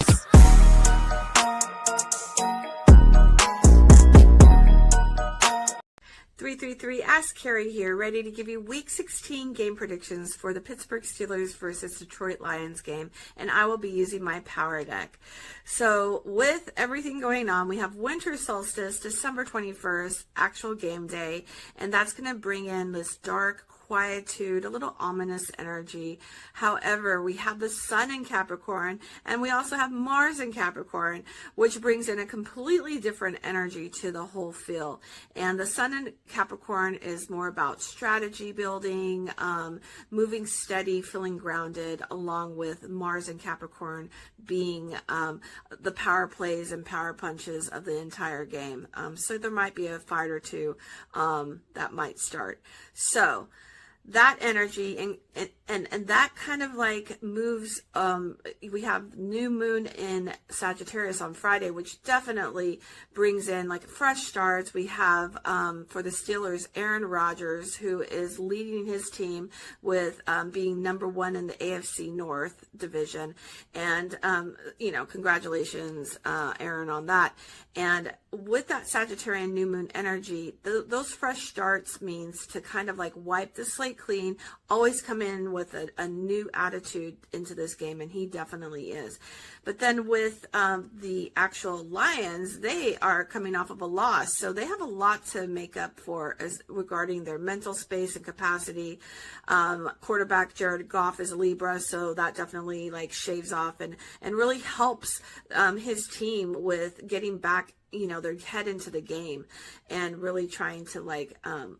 Ask Carrie here, ready to give you Week 16 game predictions for the Pittsburgh Steelers versus Detroit Lions game, and I will be using my Power Deck. So with everything going on, we have winter solstice, December 21st, actual game day, and that's going to bring in this dark quietude, a little ominous energy. However, we have the sun in Capricorn and we also have Mars in Capricorn, which brings in a completely different energy to the whole feel. And the sun in Capricorn is more about strategy building, moving steady, feeling grounded, along with Mars in Capricorn being the power plays and power punches of the entire game. So there might be a fight or two that might start. So that energy and that kind of like moves, we have new moon in Sagittarius on Friday, which definitely brings in like fresh starts. We have for the Steelers, Aaron Rodgers, who is leading his team with being number one in the AFC North division. And, congratulations, Aaron, on that. And with that Sagittarian new moon energy, those fresh starts means to kind of like wipe the slate clean, always come in with a new attitude into this game, and he definitely is. But then with the actual Lions, they are coming off of a loss, so they have a lot to make up for as regarding their mental space and capacity. Quarterback Jared Goff is a Libra, so that definitely like shaves off and really helps his team with getting back their head into the game and really trying to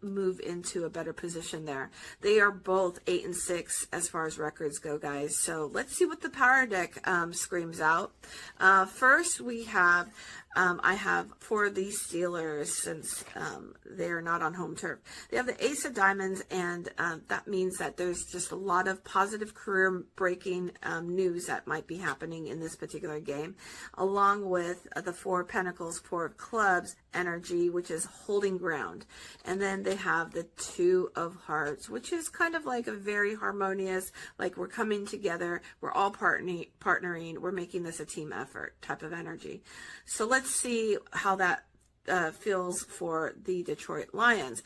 move into a better position there. They are both 8-6 as far as records go, guys. So let's see what the Power Deck screams out. First, we have I have for the Steelers, since they are not on home turf. They have the Ace of Diamonds, and that means that there's just a lot of positive career-breaking news that might be happening in this particular game, along with the Four of Pentacles, Four of Clubs energy, which is holding ground. And then they have the Two of Hearts, which is kind of like a very harmonious, like we're coming together, we're all partnering, we're making this a team effort type of energy. So let's see how that feels for the Detroit Lions.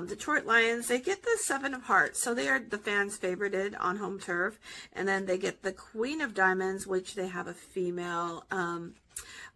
Detroit Lions, they get the Seven of Hearts, so they are the fans' favorited on home turf. And then they get the Queen of Diamonds, which they have a female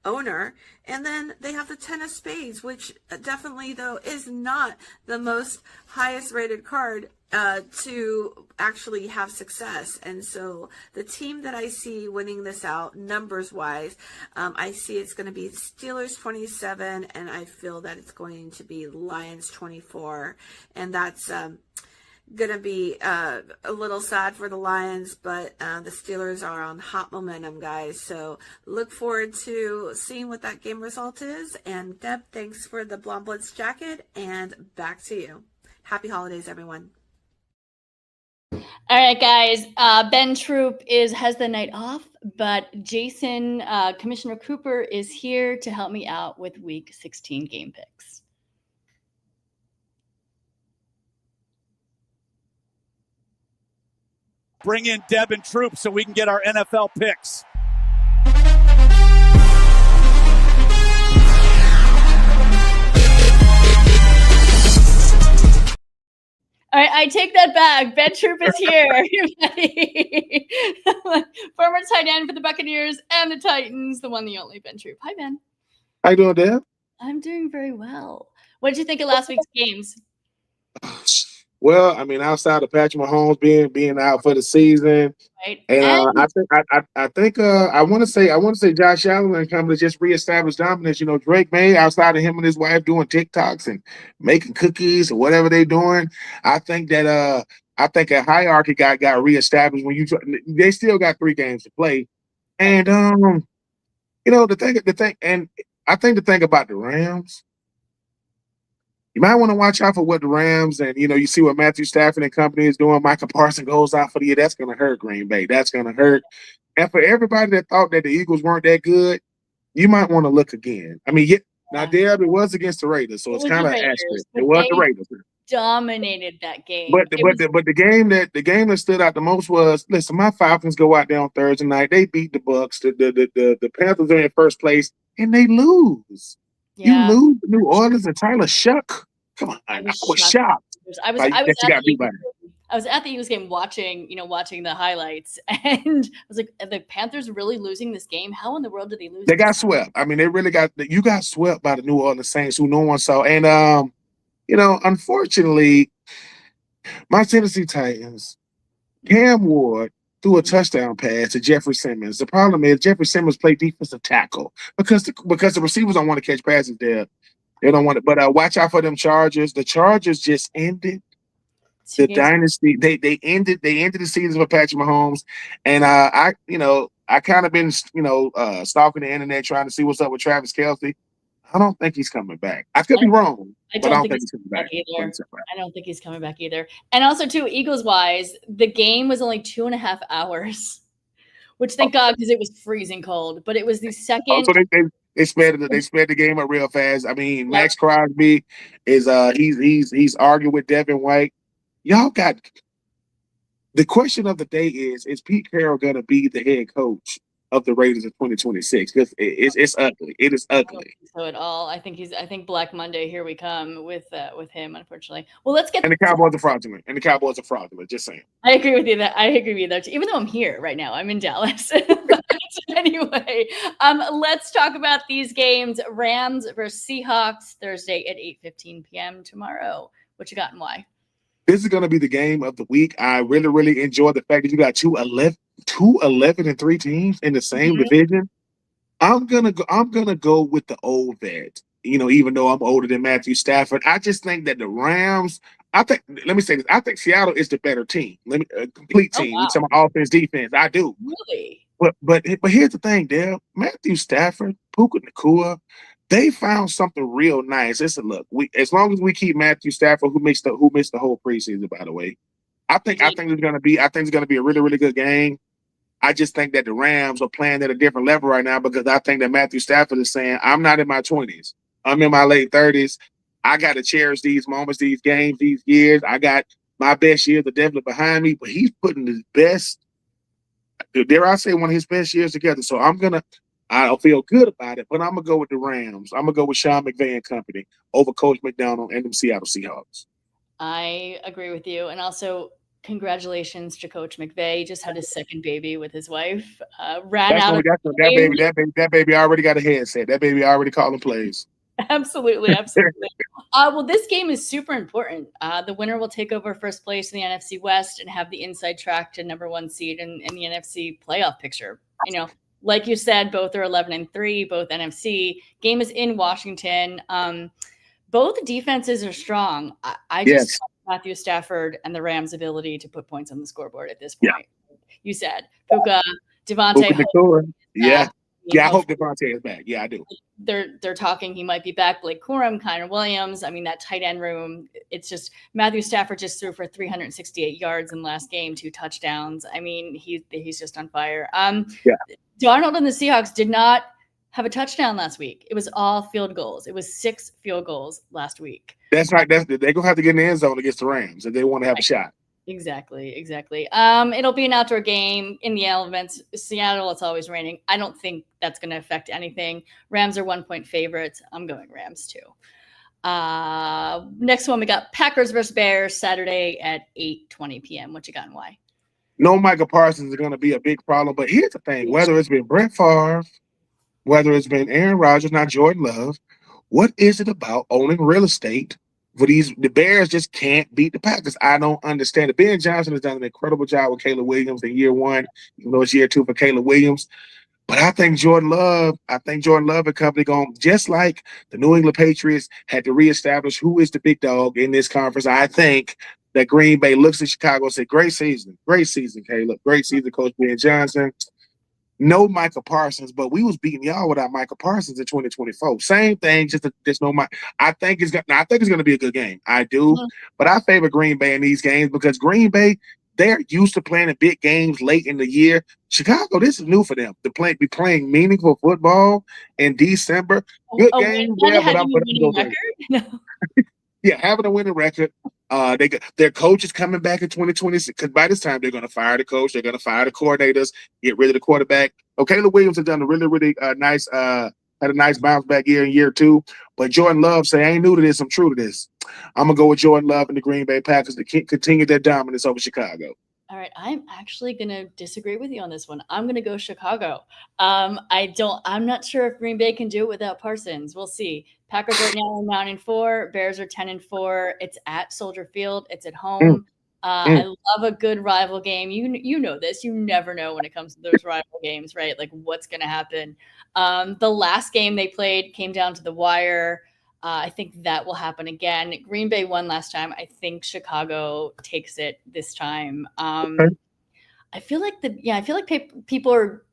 owner. And then they have the Ten of Spades, which definitely, though, is not the most highest rated card to actually have success. And so the team that I see winning this out numbers wise, I see it's going to be Steelers 27, and I feel that it's going to be Lions 24. And that's going to be a little sad for the Lions, but the Steelers are on hot momentum, guys. So look forward to seeing what that game result is. And Deb, thanks for the Blonde Blitz jacket, and back to you. Happy holidays, everyone. All right, guys. Ben Troupe has the night off, but Jason, Commissioner Cooper, is here to help me out with Week 16 game picks. Bring in Deb and Troupe so we can get our NFL picks. All right, I take that back. Ben Troupe is here. Former tight end for the Buccaneers and the Titans, the one, the only Ben Troupe. Hi, Ben. How you doing, Deb? I'm doing very well. What did you think of last week's games? Well, I mean, outside of Patrick Mahomes being out for the season, right? And I think I want to say Josh Allen and company just reestablished dominance. You know, Drake May, outside of him and his wife doing TikToks and making cookies or whatever they're doing, I think that a hierarchy got reestablished when they still got 3 games to play, and you know the thing, and I think the thing about the Rams. You might want to watch out for what the Rams and, you see what Matthew Stafford and company is doing. Michael Parsons goes out for the year. That's going to hurt Green Bay. That's going to hurt. And for everybody that thought that the Eagles weren't that good, you might want to look again. I mean, now, Deb, it was against the Raiders, so it's kind of asterisk. It was the Raiders. Dominated that game. But the game that stood out the most was, listen, my Falcons go out there on Thursday night. They beat the Bucs. The Panthers are in first place, and they lose. Yeah. You lose to New Orleans and Tyler Shuck. Come on, I was shocked. I was at the Eagles game watching the highlights, and I was like, are the Panthers really losing this game? How in the world did they lose? They got swept. I mean, you got swept by the New Orleans Saints, who no one saw. And unfortunately, my Tennessee Titans, Cam Ward threw a touchdown pass to Jeffrey Simmons. The problem is Jeffrey Simmons played defensive tackle because the receivers don't want to catch passes there. They don't want it. But watch out for them Chargers. The Chargers just ended the dynasty. They ended the season for Patrick Mahomes. And I kind of been stalking the internet trying to see what's up with Travis Kelce. I don't think he's coming back. I could be wrong. I don't think he's coming back either. I don't think he's coming back either. And also, too, Eagles-wise, the game was only 2.5 hours, which thank God, because it was freezing cold. But it was the second. So they sped the game up real fast. I mean, Max Crosby is he's arguing with Devin White. Y'all got the question of the day is Pete Carroll going to be the head coach of the Raiders in 2026? Because it's ugly. It is ugly. I don't think so at all. I think Black Monday, here we come with him, unfortunately. Well, let's get. And the Cowboys are fraudulent. Just saying. I agree with you there too. Even though I'm here right now, I'm in Dallas. But anyway, let's talk about these games. Rams versus Seahawks Thursday at 8:15 p.m. tomorrow. What you got and why? This is going to be the game of the week. I really, really enjoy the fact that you got two 11-3 teams in the same division. I'm gonna go with the old vet. Even though I'm older than Matthew Stafford, I just think that the Rams. Let me say this. I think Seattle is the better team. Complete team. We're talking about offense, defense. I do. Really? But here's the thing, Dale. Matthew Stafford, Puka Nacua, they found something real nice. Listen, look, as long as we keep Matthew Stafford, who missed the whole preseason, by the way, I think it's gonna be a really, really good game. I just think that the Rams are playing at a different level right now because I think that Matthew Stafford is saying, I'm not in my 20s. I'm in my late 30s. I got to cherish these moments, these games, these years. I got my best years are definitely behind me, but he's putting his best, dare I say, one of his best years together. So I don't feel good about it, but I'm going to go with the Rams. I'm going to go with Sean McVay and company over Coach McDonald and the Seattle Seahawks. I agree with you. And also, congratulations to Coach McVay. He just had his second baby with his wife. That baby already got a headset. That baby already calling plays. Absolutely. Well, this game is super important. The winner will take over first place in the NFC West and have the inside track to number 1 seed in the NFC playoff picture. You know, like you said, both are 11-3, both NFC. Game is in Washington. Both defenses are strong. I just Matthew Stafford and the Rams' ability to put points on the scoreboard at this point. Yeah. You said Puka, Devontae. I hope Devontae is back. Yeah, I do. They're talking he might be back. Blake Corum, Connor Williams. I mean, that tight end room. It's just Matthew Stafford just threw for 368 yards in last game, 2 touchdowns. I mean, he's just on fire. Darnold and the Seahawks did not have a touchdown last week. It was all field goals. It was 6 field goals last week. That's right. They're gonna have to get in the end zone against the Rams if they want to have a shot. Exactly. It'll be an outdoor game in the elements. Seattle, it's always raining. I don't think that's going to affect anything. Rams are 1-point favorites. I'm going Rams too. Next one, we got Packers versus Bears Saturday at 8:20 p.m. What you got and why? No, Micah Parsons is going to be a big problem. But here's the thing: whether it's been Brett Favre, whether it's been Aaron Rodgers, not Jordan Love, what is it about owning real estate? The Bears just can't beat the Packers. I don't understand it. Ben Johnson has done an incredible job with Caleb Williams in year 1, even though it's year 2 for Caleb Williams. But I think Jordan Love and company going, just like the New England Patriots had to reestablish who is the big dog in this conference. I think that Green Bay looks at Chicago and said, great season, Caleb. Great season, Coach Ben Johnson. No Micah Parsons, but we was beating y'all without Micah Parsons in 2024. Same thing, just no Mike. I think it's going to be a good game. I do, but I favor Green Bay in these games because Green Bay, they're used to playing in big games late in the year. Chicago, this is new for them to be playing meaningful football in December. Good game, but I'm having a winning record. Their coach is coming back in 2026 because by this time they're going to fire the coach, they're going to fire the coordinators, get rid of the quarterback. Caleb Williams has done a really, really nice, had a nice bounce back year in year 2. But Jordan Love say, I ain't new to this, I'm true to this. I'm gonna go with Jordan Love and the Green Bay Packers to continue their dominance over Chicago. All right, I'm actually gonna disagree with you on this one. I'm gonna go Chicago. I'm not sure if Green Bay can do it without Parsons. We'll see. Packers right now are 9-4. Bears are 10-4. It's at Soldier Field. It's at home. I love a good rival game. You know this. You never know when it comes to those rival games, right? Like what's going to happen. The last game they played came down to the wire. I think that will happen again. Green Bay won last time. I think Chicago takes it this time. I feel like people are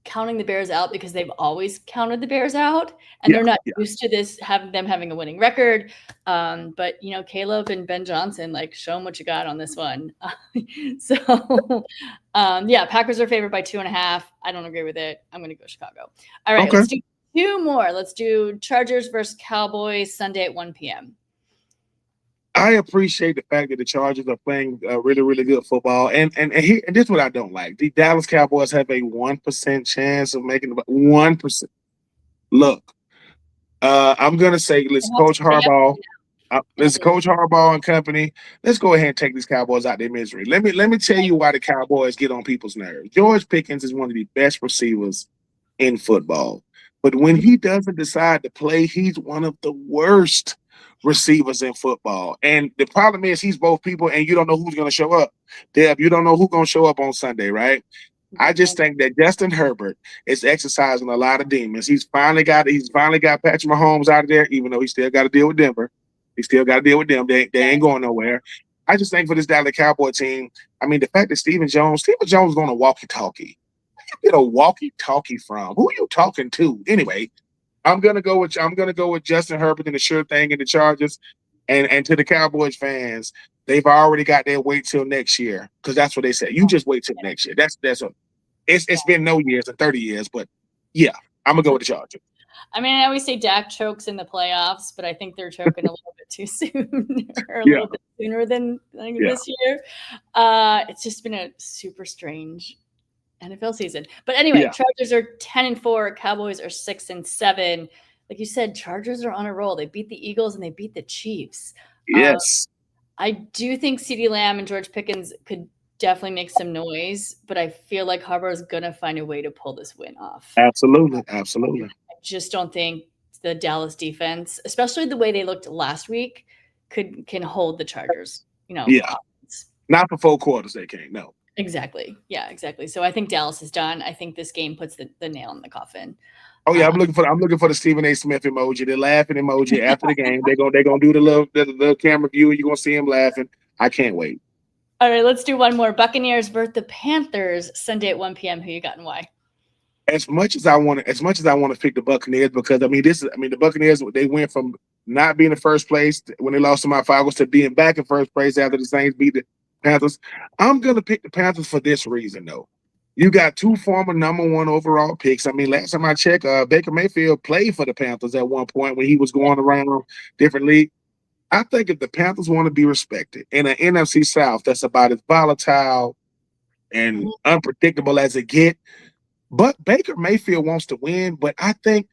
counting the Bears out because they've always counted the Bears out and they're not used to this, having a winning record. But Caleb and Ben Johnson, like, show them what you got on this one. Packers are favored by 2.5. I don't agree with it. I'm going to go Chicago. All right. Okay. Let's do 2 more. Let's do Chargers versus Cowboys Sunday at 1 p.m. I appreciate the fact that the Chargers are playing really, really good football. And this is what I don't like. The Dallas Cowboys have a 1% chance of making about 1%. Look, I'm going to say, let's Coach Harbaugh. Coach Harbaugh and company. Let's go ahead and take these Cowboys out of their misery. Let me tell you why the Cowboys get on people's nerves. George Pickens is one of the best receivers in football. But when he doesn't decide to play, he's one of the worst receivers in football. And the problem is he's both people and you don't know who's going to show up. Deb, you don't know who's going to show up on Sunday, right? I just think that Justin Herbert is exercising a lot of demons. He's finally got Patrick Mahomes out of there, even though he still got to deal with Denver. He still got to deal with them. They ain't going nowhere. I just think for this Dallas Cowboy team, I mean, the fact that Stephen Jones is going to walkie-talkie. get a walkie-talkie from? Who are you talking to? Anyway, I'm gonna go with Justin Herbert and the sure thing in the Chargers. And to the Cowboys fans, they've already got their wait till next year, because that's what they said. You just wait till next year. It's been no years and 30 years, but yeah, I'm gonna go with the Chargers. I mean, I always say Dak chokes in the playoffs, but I think they're choking a little bit too soon, or a little bit sooner than this year. It's just been a super strange NFL season. But anyway, Chargers are 10-4, Cowboys are 6-7. Like you said, Chargers are on a roll. They beat the Eagles and they beat the Chiefs. Yes. I do think CeeDee Lamb and George Pickens could definitely make some noise, but I feel like Harbaugh is going to find a way to pull this win off. Absolutely. I just don't think the Dallas defense, especially the way they looked last week, can hold the Chargers. Not for 4 quarters they can't. No. Exactly. Yeah, exactly. So I think Dallas is done. I think this game puts the nail in the coffin. Oh yeah, I'm looking for the Stephen A. Smith emoji, the laughing emoji after the game. They're gonna do the camera view, and you're gonna see him laughing. I can't wait. All right, let's do one more. Buccaneers versus the Panthers Sunday at 1 p.m. Who you got and why? As much as I want to pick the Buccaneers, because the Buccaneers, they went from not being in first place when they lost to my Falcons to being back in first place after the Saints beat the Panthers. I'm gonna pick the Panthers for this reason though. You got 2 former number 1 overall picks. I mean, last time I checked, Baker Mayfield played for the Panthers at one point when he was going around different leagues. I think if the Panthers want to be respected in an NFC South that's about as volatile and unpredictable as it get, but Baker Mayfield wants to win, but I think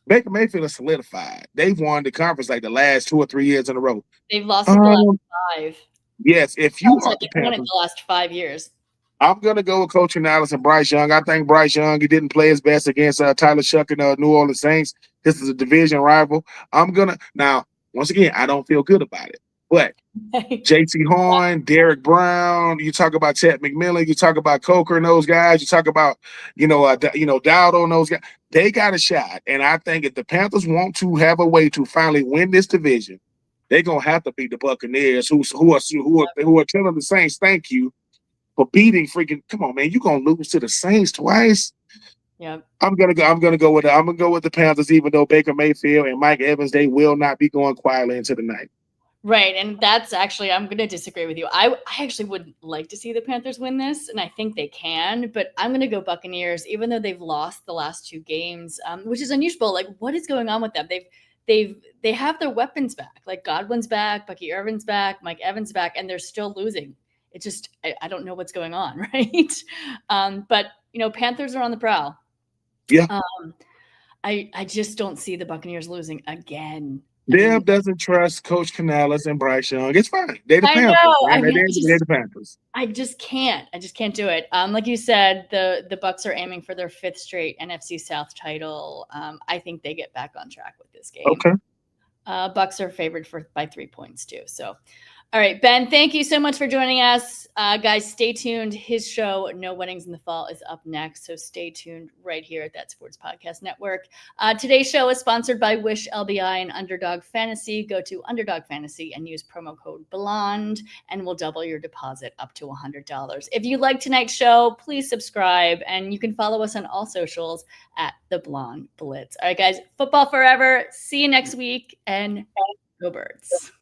Baker Mayfield is solidified. They've won the conference like the last 2 or 3 years in a row. They've lost the last 5. Yes, if you are the Panthers, the last 5 years. I'm going to go with Coach Canales and Bryce Young. I think Bryce Young, he didn't play his best against Tyler Shuck and New Orleans Saints. This is a division rival. Now, once again, I don't feel good about it. But J.T. Horn, Derek Brown, you talk about Ted McMillan, you talk about Coker and those guys, you talk about, Dowdle and those guys. They got a shot. And I think if the Panthers want to have a way to finally win this division, they're going to have to beat the Buccaneers who are telling the Saints, thank you for beating come on, man, you're gonna lose to the Saints twice. Yeah. I'm gonna go with the Panthers, even though Baker Mayfield and Mike Evans, they will not be going quietly into the night. Right. And that's actually, I'm gonna disagree with you. I actually would like to see the Panthers win this, and I think they can, but I'm gonna go Buccaneers, even though they've lost the last 2 games, which is unusual. Like, what is going on with them? They have their weapons back. Like, Godwin's back, Bucky Irvin's back, Mike Evans back, and they're still losing. It just, I don't know what's going on, right? But, Panthers are on the prowl. Yeah. I just don't see the Buccaneers losing again. Deb doesn't trust Coach Canales and Bryce Young. It's fine. They're the Panthers. They're the Panthers. I just can't do it. Like you said, the Bucs are aiming for their 5th straight NFC South title. I think they get back on track with this game. Okay. Bucs are favored by 3 points too. So, all right, Ben, thank you so much for joining us. Guys, stay tuned. His show, No Weddings in the Fall, is up next. So stay tuned right here at That Sports Podcast Network. Today's show is sponsored by Wish LBI and Underdog Fantasy. Go to Underdog Fantasy and use promo code BLONDE, and we'll double your deposit up to $100. If you like tonight's show, please subscribe, and you can follow us on all socials at The Blonde Blitz. All right, guys, football forever. See you next week, and go Birds.